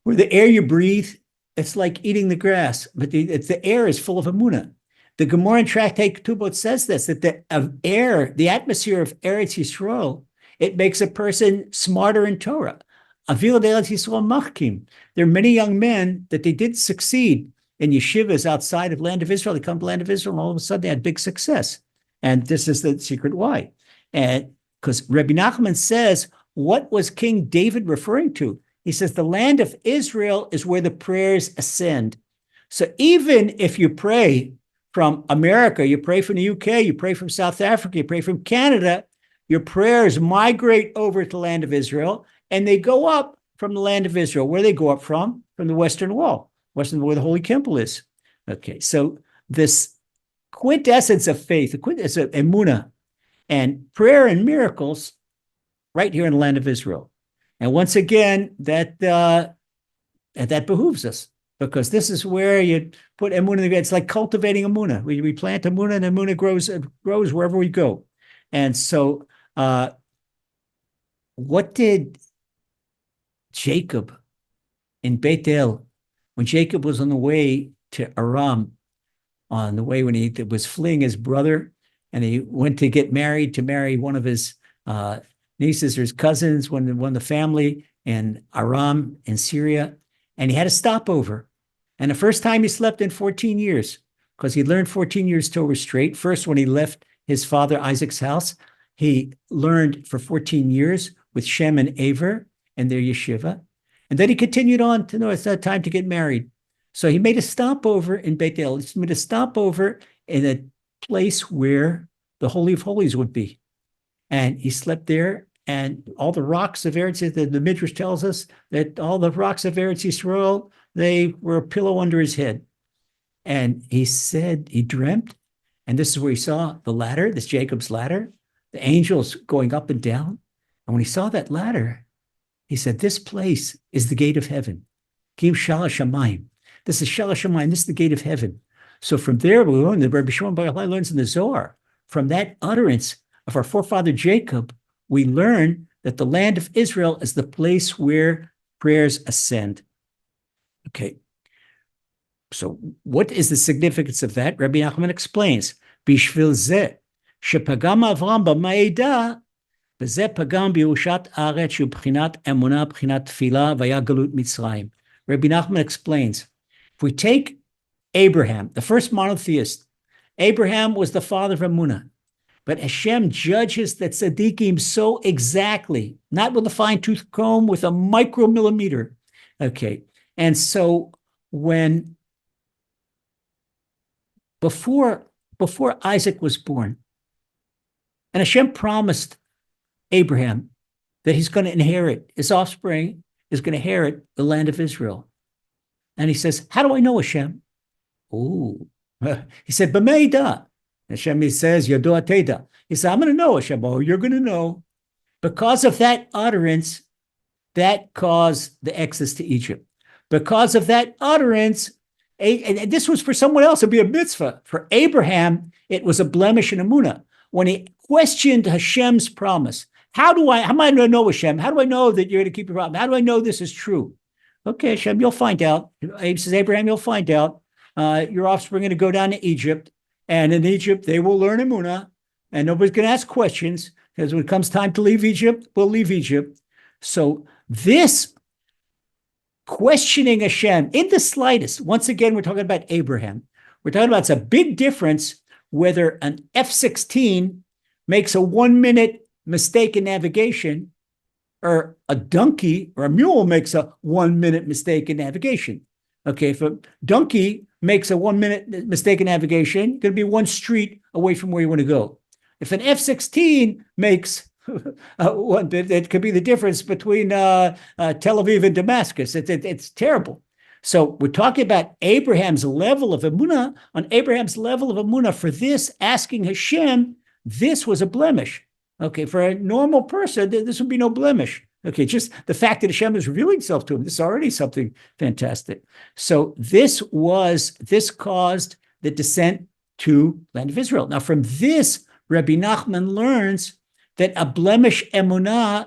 where the air you breathe, it's like eating the grass, but the air is full of emunah. The Gemara in Tractate Ketubot says this, that the atmosphere of Eretz Yisrael, it makes a person smarter in Torah. Avil Eretz Yisrael machkim. There are many young men that they did succeed in yeshivas outside of land of Israel. They come to land of Israel, and all of a sudden they had big success. And this is the secret why. And because Rabbi Nachman says, what was King David referring to? He says, the land of Israel is where the prayers ascend. So even if you pray from America, you pray from the UK, you pray from South Africa, you pray from Canada, your prayers migrate over to the land of Israel, and they go up from the land of Israel. Where they go up from? From the Western Wall, where the Holy Temple is. Okay, so this quintessence of faith, the quintessence of Emuna, and prayer and miracles right here in the land of Israel. And once again, that behooves us, because this is where you put Emuna in the ground. It's like cultivating Emuna. We plant Emuna, and Emuna grows wherever we go. And so what did Jacob in Bethel, when Jacob was on the way to Aram, on the way when he was fleeing his brother, and he went to get married, to marry one of his nieces or his cousins, one of the family in Aram in Syria, and he had a stopover. And the first time he slept in 14 years, because he learned 14 years Torah straight. First, when he left his father Isaac's house, he learned for 14 years with Shem and Aver and their yeshiva. And then he continued on to know it's not time to get married. So he made a stopover in Bethel. He made a stopover in a place where the Holy of Holies would be. And he slept there, and all the rocks of Eretz, the Midrash tells us that all the rocks of Eretz Yisrael, they were a pillow under his head. And he said he dreamt, and this is where he saw the ladder, this Jacob's ladder, the angels going up and down. And when he saw that ladder, he said, this place is the gate of heaven. Kim Shalash Shamayim. This is Shalash Shamayim. This is the gate of heaven. So from there, we learn, the Rabbi Shimon Bar Yochai learns in the Zohar, from that utterance of our forefather Jacob, we learn that the land of Israel is the place where prayers ascend. Okay. So what is the significance of that? Rabbi Nachman explains, Bishvil zeh, shepagam Avram b'ma'edah, v'zeh pagam b'yerushat haaretz shu b'chinat emunah b'chinat tefillah v'haya galut Mitzrayim. Rabbi Nachman explains, if we take Abraham, the first monotheist, Abraham was the father of Emuna. But Hashem judges the tzaddikim so exactly, not with a fine-tooth comb, with a micromillimeter. Okay. And so before Isaac was born, and Hashem promised Abraham that he's going to inherit, his offspring is going to inherit the land of Israel. And he says, how do I know, Hashem? Oh, he said, B'meida. Hashem says, Yado Teda. He said, I'm going to know, Hashem. Oh, you're going to know. Because of that utterance, that caused the exodus to Egypt. Because of that utterance, and this was for someone else, it'd be a mitzvah. For Abraham, it was a blemish in Emuna. When he questioned Hashem's promise, how am I going to know, Hashem? How do I know that you're going to keep your promise? How do I know this is true? Okay, Hashem, you'll find out. He says, Abraham, you'll find out. Your offspring are going to go down to Egypt. And in Egypt, they will learn Emuna, and nobody's going to ask questions, because when it comes time to leave Egypt, we'll leave Egypt. So this questioning Hashem in the slightest, once again, we're talking about Abraham. We're talking about it's a big difference whether an F-16 makes a 1-minute mistake in navigation, or a donkey or a mule makes a 1 minute mistake in navigation. Okay, if a donkey makes a 1 minute mistake in navigation, you're going to be one street away from where you want to go. If an F-16 makes that could be the difference between Tel Aviv and Damascus. It's terrible. So we're talking about Abraham's level of Emuna. On Abraham's level of Emuna, for this, asking Hashem, this was a blemish. Okay, for a normal person, this would be no blemish. Okay, just the fact that Hashem is revealing himself to him, this is already something fantastic. So this caused the descent to land of Israel. Now, from this, Rabbi Nachman learns that a blemish in Emuna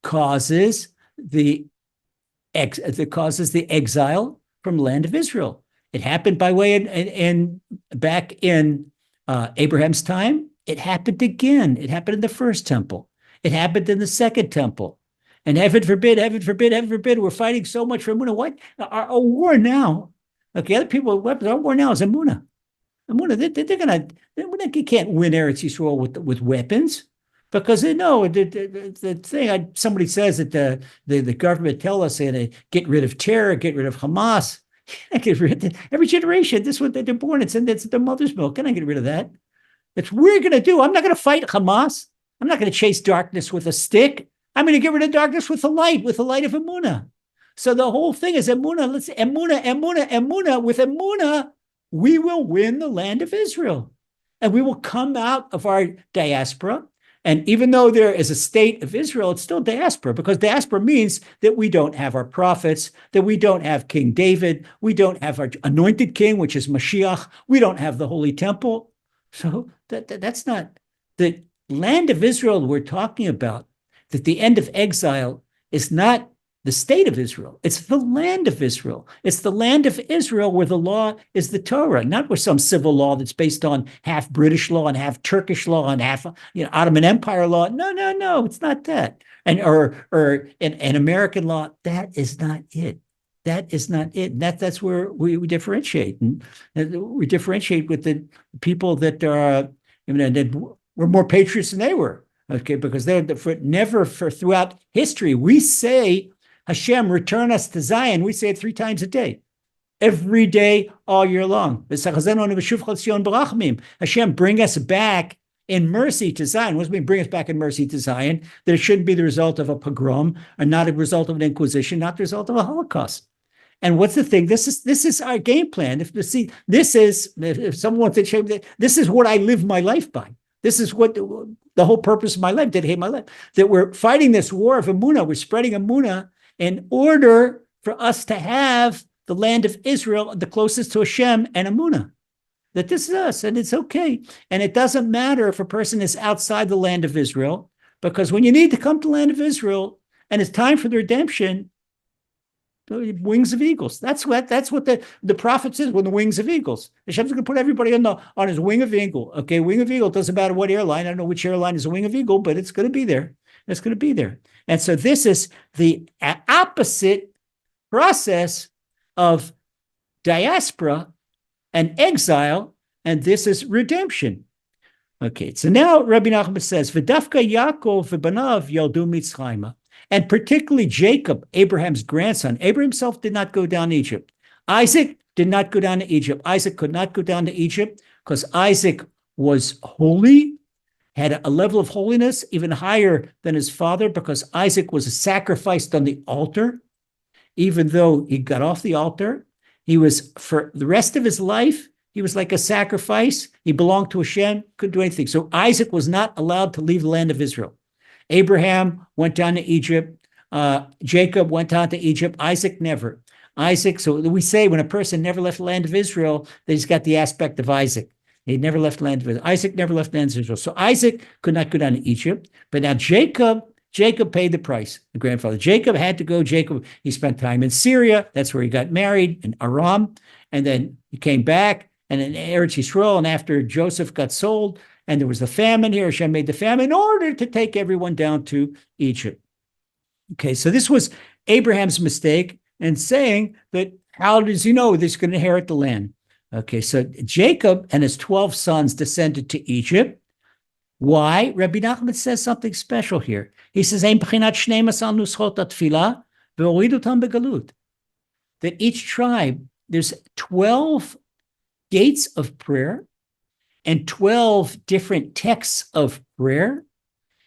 causes the exile from land of Israel. It happened by way in back in Abraham's time. It happened again. It happened in the first temple. It happened in the second temple. And heaven forbid, we're fighting so much for Emuna. What? Our war now, okay, other people, our war now is Emuna. Emuna, they can't win Eretz Yisrael with weapons, because they know the thing. Somebody says that the government tell us they get rid of terror, get rid of Hamas. Get rid of every generation. This is what they're born. It's their mother's milk. Can I get rid of that? It's what we're going to do. I'm not going to fight Hamas. I'm not going to chase darkness with a stick. I'm going to get rid of darkness with the light of Emuna. So the whole thing is Emuna. Let's say Emuna. With Emuna, we will win the land of Israel. And we will come out of our diaspora. And even though there is a state of Israel, it's still diaspora, because diaspora means that we don't have our prophets, that we don't have King David, we don't have our anointed king, which is Mashiach, we don't have the Holy Temple. So that's not the land of Israel we're talking about, that the end of exile is not the state of Israel. It's the land of Israel. It's the land of Israel where the law is the Torah, not where some civil law that's based on half British law and half Turkish law and half Ottoman Empire law. No, it's not that. And or an American law. That is not it. That is not it. That's where we differentiate, and we differentiate with the people that are that were more patriots than they were. Okay, because throughout history we say, Hashem, return us to Zion. We say it 3 times a day, every day, all year long. Hashem, bring us back in mercy to Zion. What does it mean, bring us back in mercy to Zion? That it shouldn't be the result of a pogrom, or not a result of an inquisition, not the result of a Holocaust. And what's the thing? This is our game plan. If someone wants to shame that, this is what I live my life by. This is what the whole purpose of my life, dedicate my life, that we're fighting this war of Emuna. We're spreading Emuna in order for us to have the land of Israel, the closest to Hashem and Emuna. That this is us, and it's okay. And it doesn't matter if a person is outside the land of Israel, because when you need to come to the land of Israel and it's time for the redemption, the wings of eagles. That's what the prophet says, when the wings of eagles. Hashem's going to put everybody on his wing of eagle. Okay, wing of eagle, doesn't matter what airline. I don't know which airline is a wing of eagle, but it's going to be there. It's going to be there. And so this is the opposite process of diaspora and exile, and this is redemption. Okay, so now Rabbi Nachman says, V'dafka Yaakov v'banav yaldu Mitzrayma. And particularly Jacob, Abraham's grandson. Abraham himself did not go down to Egypt. Isaac did not go down to Egypt. Isaac could not go down to Egypt because Isaac was holy, had a level of holiness even higher than his father, because Isaac was sacrificed on the altar. Even though he got off the altar, he was, for the rest of his life, he was like a sacrifice. He belonged to Hashem, couldn't do anything. So Isaac was not allowed to leave the land of Israel. Abraham went down to Egypt. Jacob went down to Egypt. Isaac never. So we say when a person never left the land of Israel, that he's got the aspect of Isaac. He never left the land of Israel. Isaac never left the land of Israel. So Isaac could not go down to Egypt. But now Jacob paid the price, the grandfather. Jacob had to go. He spent time in Syria. That's where he got married, in Aram. And then he came back, and in Eretz Yisrael, and after Joseph got sold, and there was the famine here, Hashem made the famine in order to take everyone down to Egypt. Okay, so this was Abraham's mistake in saying that, how does he know he's going to inherit the land? Okay, so Jacob and his 12 sons descended to Egypt. Why? Rabbi Nachman says something special here. He says, that each tribe, there's 12 gates of prayer and 12 different texts of prayer,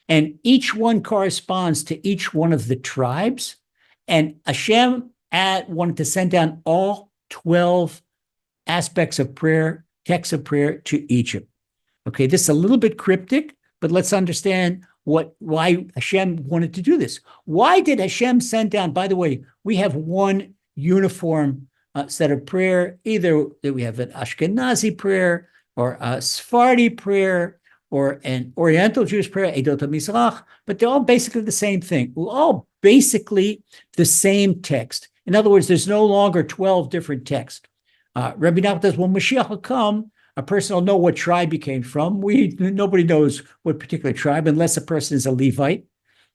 and each one corresponds to each one of the tribes. And Hashem wanted to send down all 12 aspects of prayer, texts of prayer to Egypt. Okay, this is a little bit cryptic, but let's understand why Hashem wanted to do this. Why did Hashem send down? By the way, we have one uniform set of prayer. Either that we have an Ashkenazi prayer or a Sephardi prayer or an Oriental Jewish prayer, Edot HaMizrach, but they're all basically the same thing. We're all basically the same text. In other words, there's no longer 12 different texts. Rabbi Nachman says, when Mashiach will come, a person will know what tribe he came from. Nobody knows what particular tribe, unless a person is a Levite.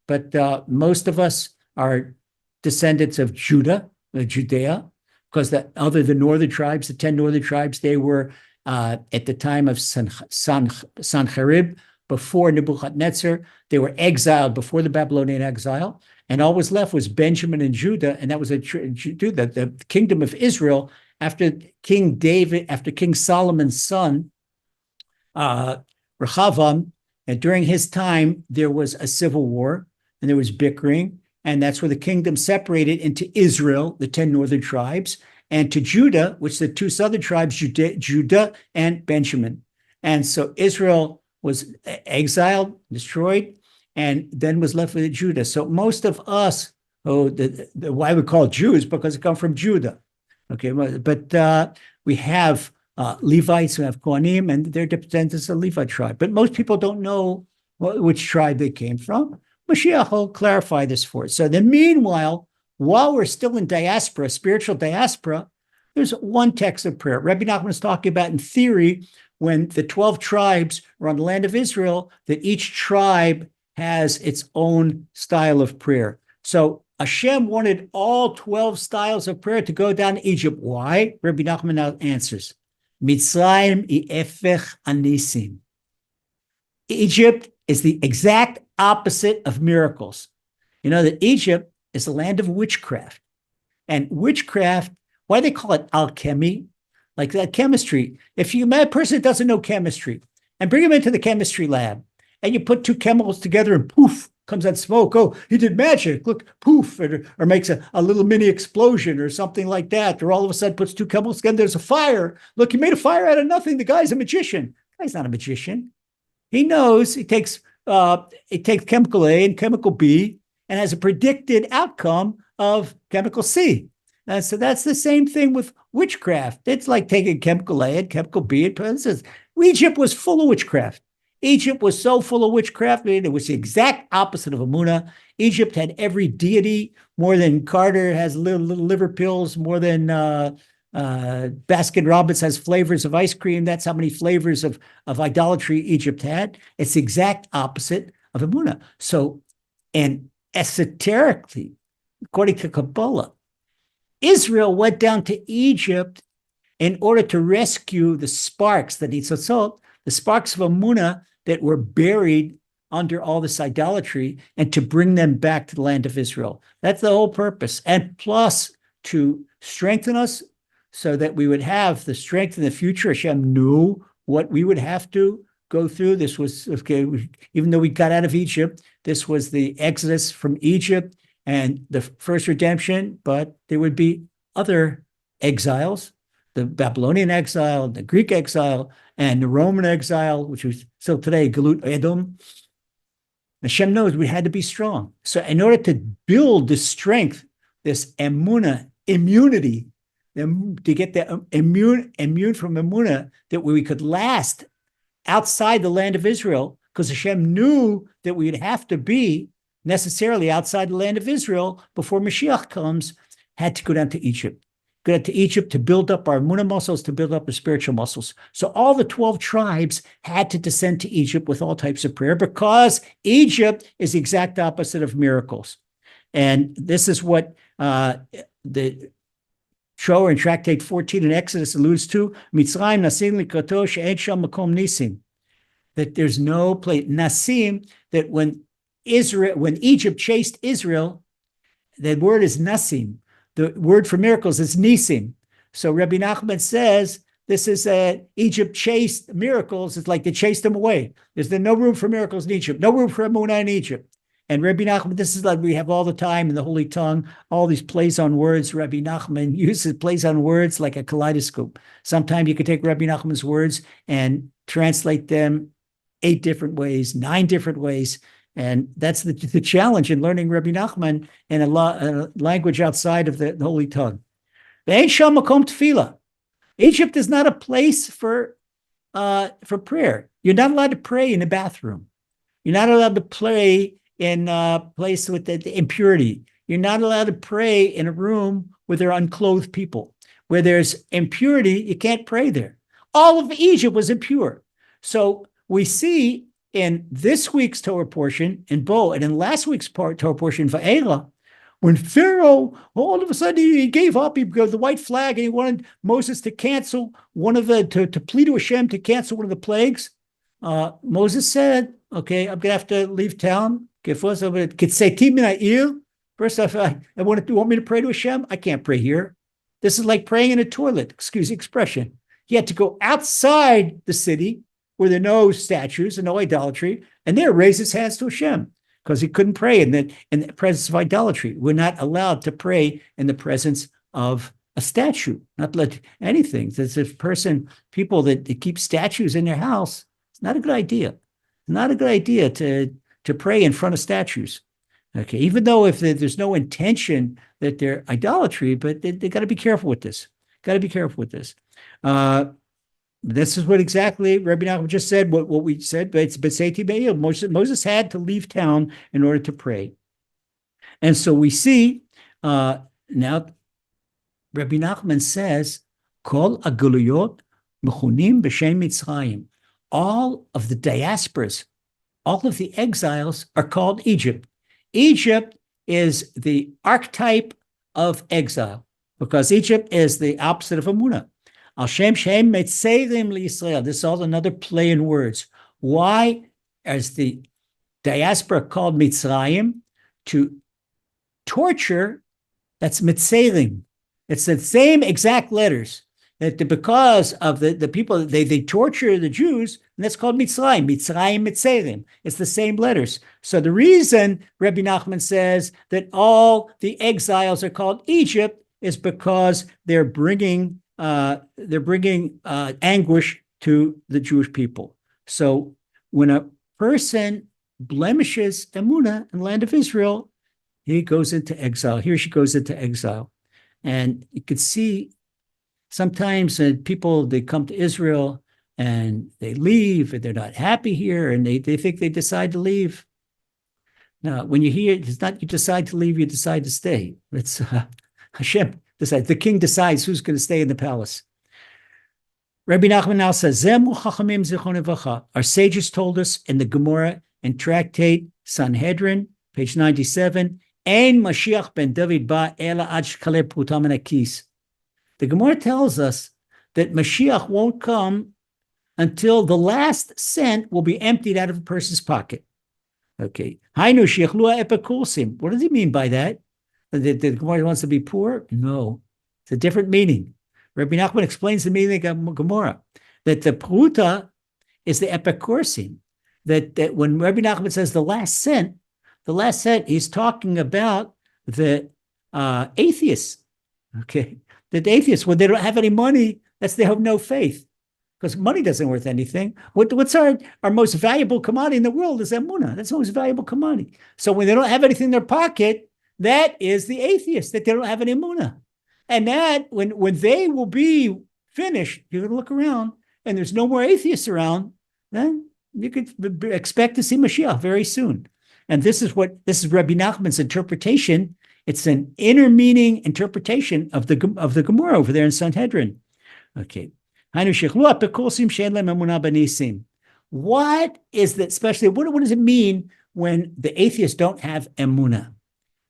But most of us are descendants of Judea, because the northern tribes, the 10 northern tribes, they were at the time of Sancherib, before Nebuchadnezzar. They were exiled before the Babylonian exile, and all was left was Benjamin and Judah, and that was the kingdom of Israel. After King Solomon's son, Rehoboam, and during his time, there was a civil war and there was bickering, and that's where the kingdom separated into Israel, the 10 northern tribes, and to Judah, which the 2 southern tribes, Judah and Benjamin. And so Israel was exiled, destroyed, and then was left with Judah. So most of us, why we call Jews, because it comes from Judah. Okay, but we have Levites who have Kohanim, and they're descendants of the Levite tribe. But most people don't know which tribe they came from. Mashiach will clarify this for us. So then, meanwhile, while we're still in diaspora, spiritual diaspora, there's one text of prayer. Rabbi Nachman is talking about, in theory, when the 12 tribes are on the land of Israel, that each tribe has its own style of prayer. So Hashem wanted all 12 styles of prayer to go down to Egypt. Why? Rabbi Nachman now answers. Mitzrayim ifech anisim. Egypt is the exact opposite of miracles. You know that Egypt is the land of witchcraft. And witchcraft, why they call it alchemy? Like that chemistry. If you met a person that doesn't know chemistry and bring him into the chemistry lab, and you put 2 chemicals together and poof, comes out smoke. Oh, he did magic. Look, poof, or makes a little mini explosion or something like that. Or all of a sudden puts 2 chemicals together, there's a fire. Look, he made a fire out of nothing. The guy's a magician. The guy's not a magician. He knows he takes chemical A and chemical B and has a predicted outcome of chemical C. So that's the same thing with witchcraft. It's like taking chemical A and chemical B. Egypt was full of witchcraft. Egypt was so full of witchcraft, it was the exact opposite of Emuna. Egypt had every deity, more than Carter has little liver pills, more than Baskin Robbins has flavors of ice cream. That's how many flavors of idolatry Egypt had. It's the exact opposite of Emuna. So, and esoterically, according to Kabbalah, Israel went down to Egypt in order to rescue the sparks, the nitzotzot, the sparks of Emuna that were buried under all this idolatry, and to bring them back to the land of Israel. That's the whole purpose. And plus, to strengthen us so that we would have the strength in the future. Hashem knew what we would have to go through. This was, okay, even though we got out of Egypt, this was the exodus from Egypt and the first redemption, but there would be other exiles, the Babylonian exile, the Greek exile, and the Roman exile, which was still today, Galut Edom. Hashem knows we had to be strong. So in order to build this strength, this Emuna, immunity, to get the immune from Emuna, that we could last outside the land of Israel, because Hashem knew that we'd have to be necessarily outside the land of Israel before Mashiach comes, had to go down to Egypt. Go down to Egypt to build up our Emuna muscles, to build up the spiritual muscles. So all the 12 tribes had to descend to Egypt with all types of prayer, because Egypt is the exact opposite of miracles. And this is what the Torah in Tractate 14 in Exodus alludes to. Mitzrayim nasim likato she'en sham makom nisim. that there's no place, Nasim, that when Egypt chased Israel, the word is Nasim. The word for miracles is Nisim. So Rabbi Nachman says this is Egypt chased miracles. It's like they chased them away. There's no room for miracles in Egypt, no room for Emuna in Egypt. And Rabbi Nachman, this is like we have all the time in the Holy Tongue, all these plays on words. Rabbi Nachman uses plays on words like a kaleidoscope. Sometimes you could take Rabbi Nachman's words and translate them 8 different ways, 9 different ways. And that's the challenge in learning Rabbi Nachman in a language outside of the Holy Tongue. Egypt is not a place for prayer. You're not allowed to pray in the bathroom. You're not allowed to pray in a place with the impurity. You're not allowed to pray in a room where there are unclothed people. Where there's impurity, you can't pray there. All of Egypt was impure. So we see in this week's Torah portion, in Bo, and in last week's Torah portion, Va'era, when Pharaoh, all of a sudden, he gave up, he got the white flag, and he wanted Moses to cancel to plead to Hashem to cancel one of the plagues. Moses said, okay, I'm going to have to leave town. First, you want me to pray to Hashem? I can't pray here. This is like praying in a toilet, excuse the expression. He had to go outside the city where there are no statues and no idolatry, and there raise his hands to Hashem because he couldn't pray in the presence of idolatry. We're not allowed to pray in the presence of a statue, not let anything. There's this people that keep statues in their house. It's not a good idea. Not a good idea to pray in front of statues. Okay, even though if there's no intention that they're idolatry, but they got to be careful with this. Got to be careful with this. This is what exactly Rabbi Nachman just said, what we said, but it's B'seiti Be'il. Moses had to leave town in order to pray. And so we see now Rabbi Nachman says, Kol aguluyot mechunim b'shem Mitzrayim. All of the diasporas, all of the exiles are called Egypt. Egypt is the archetype of exile because Egypt is the opposite of Emuna. Al Shem Shem Metzeirim LiYisrael. This is all another play in words. Why is the diaspora called Mitzrayim? To torture, that's Metzeirim. It's the same exact letters. That because of the people, they torture the Jews, and that's called Mitzrayim, Metzeirim. It's the same letters. So the reason Rabbi Nachman says that all the exiles are called Egypt is because they're bringing anguish to the Jewish people. So when a person blemishes Emuna in the land of Israel, he goes into exile. He or she goes into exile. And you could see sometimes people, they come to Israel and they leave and they're not happy here and they think they decide to leave. Now, when you hear, it's not you decide to leave, you decide to stay. It's Hashem decides. The king decides who's going to stay in the palace. Rabbi Nachman now says, our sages told us in the Gemara and Tractate Sanhedrin, page 97, Ein Mashiach ben David ba ela ad shkaleh prutam min hakis. The Gemara tells us that Mashiach won't come until the last cent will be emptied out of a person's pocket. Okay. Hainu sheichlu epikursim. What does he mean by that? The Gemara wants to be poor? No. It's a different meaning. Rabbi Nachman explains the meaning of Gemara, that the pruta is the epikursim. That when Rabbi Nachman says the last cent, he's talking about the atheists. Okay. The atheists, when they don't have any money, they have no faith. Because money doesn't worth anything. What's our most valuable commodity in the world is Emuna. That's the most valuable commodity. So when they don't have anything in their pocket, that is the atheist, that they don't have any Emuna. And that, when they will be finished, you're going to look around, and there's no more atheists around, then you could expect to see Mashiach very soon. And this is Rabbi Nachman's interpretation. It's an inner meaning interpretation of the Gemara over there in Sanhedrin. Okay. What is that? Especially, what does it mean when the atheists don't have Emuna?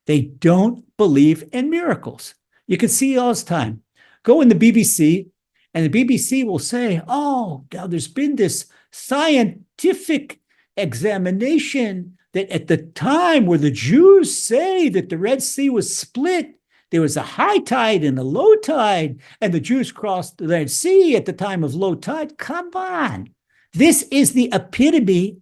They don't believe in miracles. You can see all this time. Go in the BBC And the BBC will say, oh, now there's been this scientific examination that at the time where the Jews say that the Red Sea was split, there was a high tide and a low tide, and the Jews crossed the Red Sea at the time of low tide. Come on. This is the epitome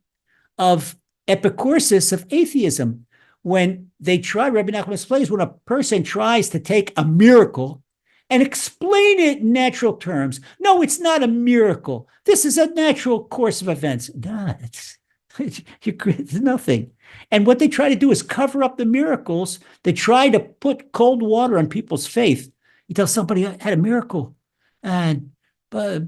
of epicursis, of atheism. When they try, Rabbi Nachman explains, when a person tries to take a miracle and explain it in natural terms. No, it's not a miracle. This is a natural course of events. No, it's nothing. And what they try to do is cover up the miracles. They try to put cold water on people's faith. You tell somebody I had a miracle, and the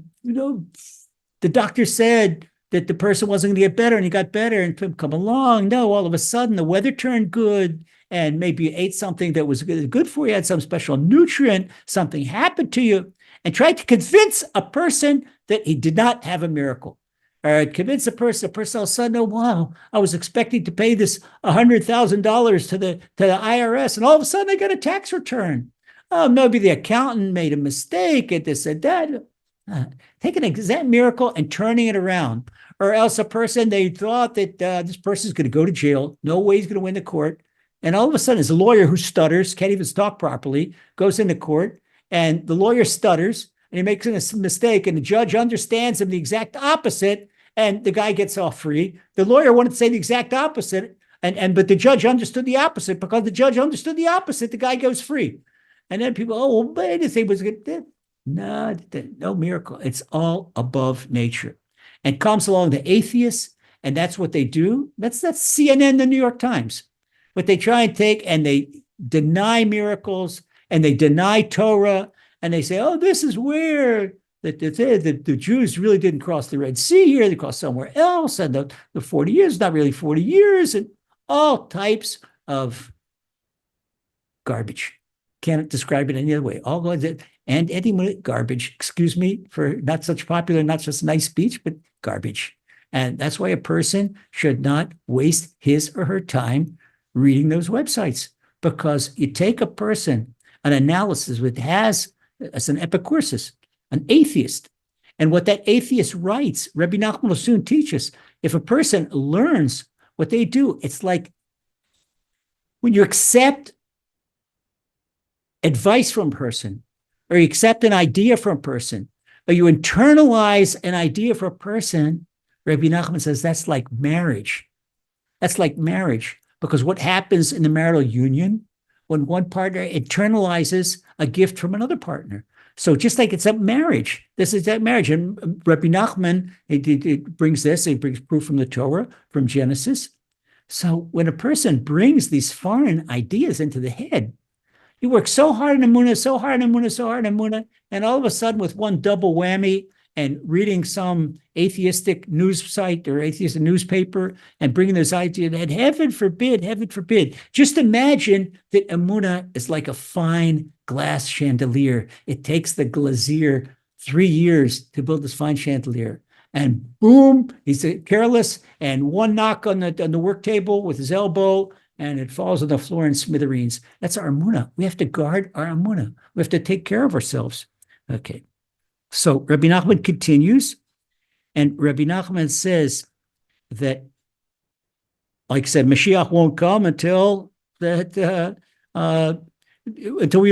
doctor said that the person wasn't going to get better, and he got better, and come along. No, all of a sudden the weather turned good, and maybe you ate something that was good for you, had some special nutrient, something happened to you, and tried to convince a person that he did not have a miracle. Or convince a person all of a sudden, oh, wow, I was expecting to pay this $100,000 to the IRS, and all of a sudden I got a tax return. Oh, maybe the accountant made a mistake at this and that. Take an exact miracle and turning it around. Or else a person, they thought that this person is going to go to jail. No way he's going to win the court. And all of a sudden, it's a lawyer who stutters, can't even talk properly, goes into court, and the lawyer stutters, and he makes a mistake, and the judge understands him the exact opposite, and the guy gets off free. The lawyer wanted to say the exact opposite, but the judge understood the opposite. Because the judge understood the opposite, the guy goes free. And then people, oh, well, but anything was good. No miracle. It's all above nature. And comes along the atheists, and that's what they do. That's CNN, the New York Times. What they try and take, and they deny miracles, and they deny Torah, and they say, oh, this is where the Jews really didn't cross the Red Sea here. They crossed somewhere else, and the 40 years, not really 40 years, and all types of garbage. Can't describe it any other way. All and Emuna, garbage. Excuse me for not such popular, not just nice speech, but garbage. And that's why a person should not waste his or her time reading those websites, because you take a person, an analysis which has as an epicursis, an atheist, and what that atheist writes, Rabbi Nachman will soon teach us. If a person learns what they do, it's like when you accept advice from a person, or you accept an idea from a person, or you internalize an idea from a person, Rabbi Nachman says that's like marriage. That's like marriage, because what happens in the marital union when one partner internalizes a gift from another partner? So just like it's a marriage, this is that marriage. And Rabbi Nachman, he brings proof from the Torah, from Genesis. So when a person brings these foreign ideas into the head, you work so hard in Emuna, so hard in Emuna, so hard in Emuna, and all of a sudden with one double whammy and reading some atheistic news site or atheistic newspaper and bringing those ideas, and heaven forbid, just imagine that Emuna is like a fine glass chandelier. It takes the glazier 3 years to build this fine chandelier. And boom, he's careless, and one knock on the work table with his elbow, and it falls on the floor in smithereens. That's our Emuna. We have to guard our Emuna. We have to take care of ourselves. Okay. So Rabbi Nachman continues, and Rabbi Nachman says that, like I said, Mashiach won't come until we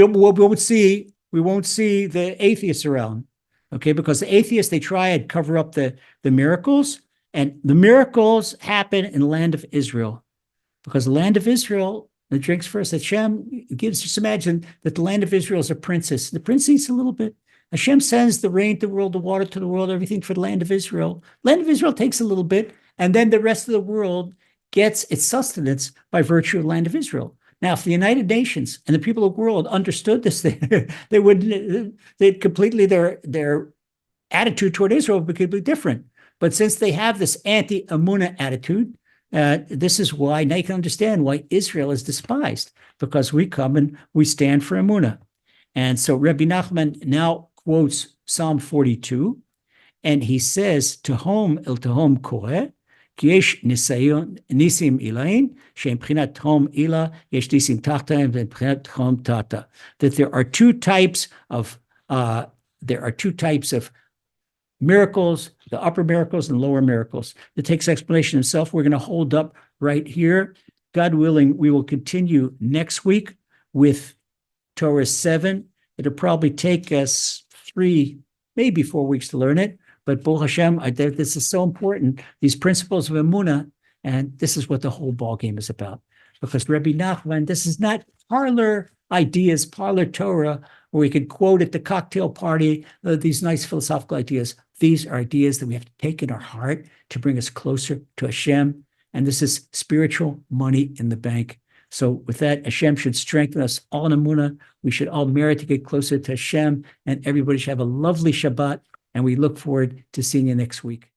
won't see the atheists around. Okay, because the atheists, they try and cover up the miracles, and the miracles happen in the land of Israel. Because the land of Israel, the drinks first, Hashem gives, just imagine that the land of Israel is a princess. The prince eats a little bit. Hashem sends the rain to the world, the water to the world, everything for the land of Israel. Land of Israel takes a little bit, and then the rest of the world gets its sustenance by virtue of the land of Israel. Now, if the United Nations and the people of the world understood this, they'd completely, their attitude toward Israel would be completely different. But since they have this anti-Emuna attitude, this is why, now you can understand why Israel is despised, because we come and we stand for Emuna. And so Rabbi Nachman now quotes Psalm 42, and he says, Tehom el tehom koreh, ki yesh nisayon nisim ilain, she'em b'chinat tehom ila, yesh nisim tachtaim, ve'em b'chinat tehom tata. That there are two types of there are two types of miracles, the upper miracles and lower miracles. The text explanation himself, we're going to hold up right here. God willing, we will continue next week with Torah 7. It'll probably take us 3, maybe 4 weeks to learn it. But Baruch Hashem, this is so important, these principles of Emuna, and this is what the whole ball game is about. Because Rabbi Nachman, this is not parlor ideas, parlor Torah, where we can quote at the cocktail party these nice philosophical ideas. These are ideas that we have to take in our heart to bring us closer to Hashem. And this is spiritual money in the bank. So with that, Hashem should strengthen us all in Emuna. We should all merit to get closer to Hashem, and everybody should have a lovely Shabbat. And we look forward to seeing you next week.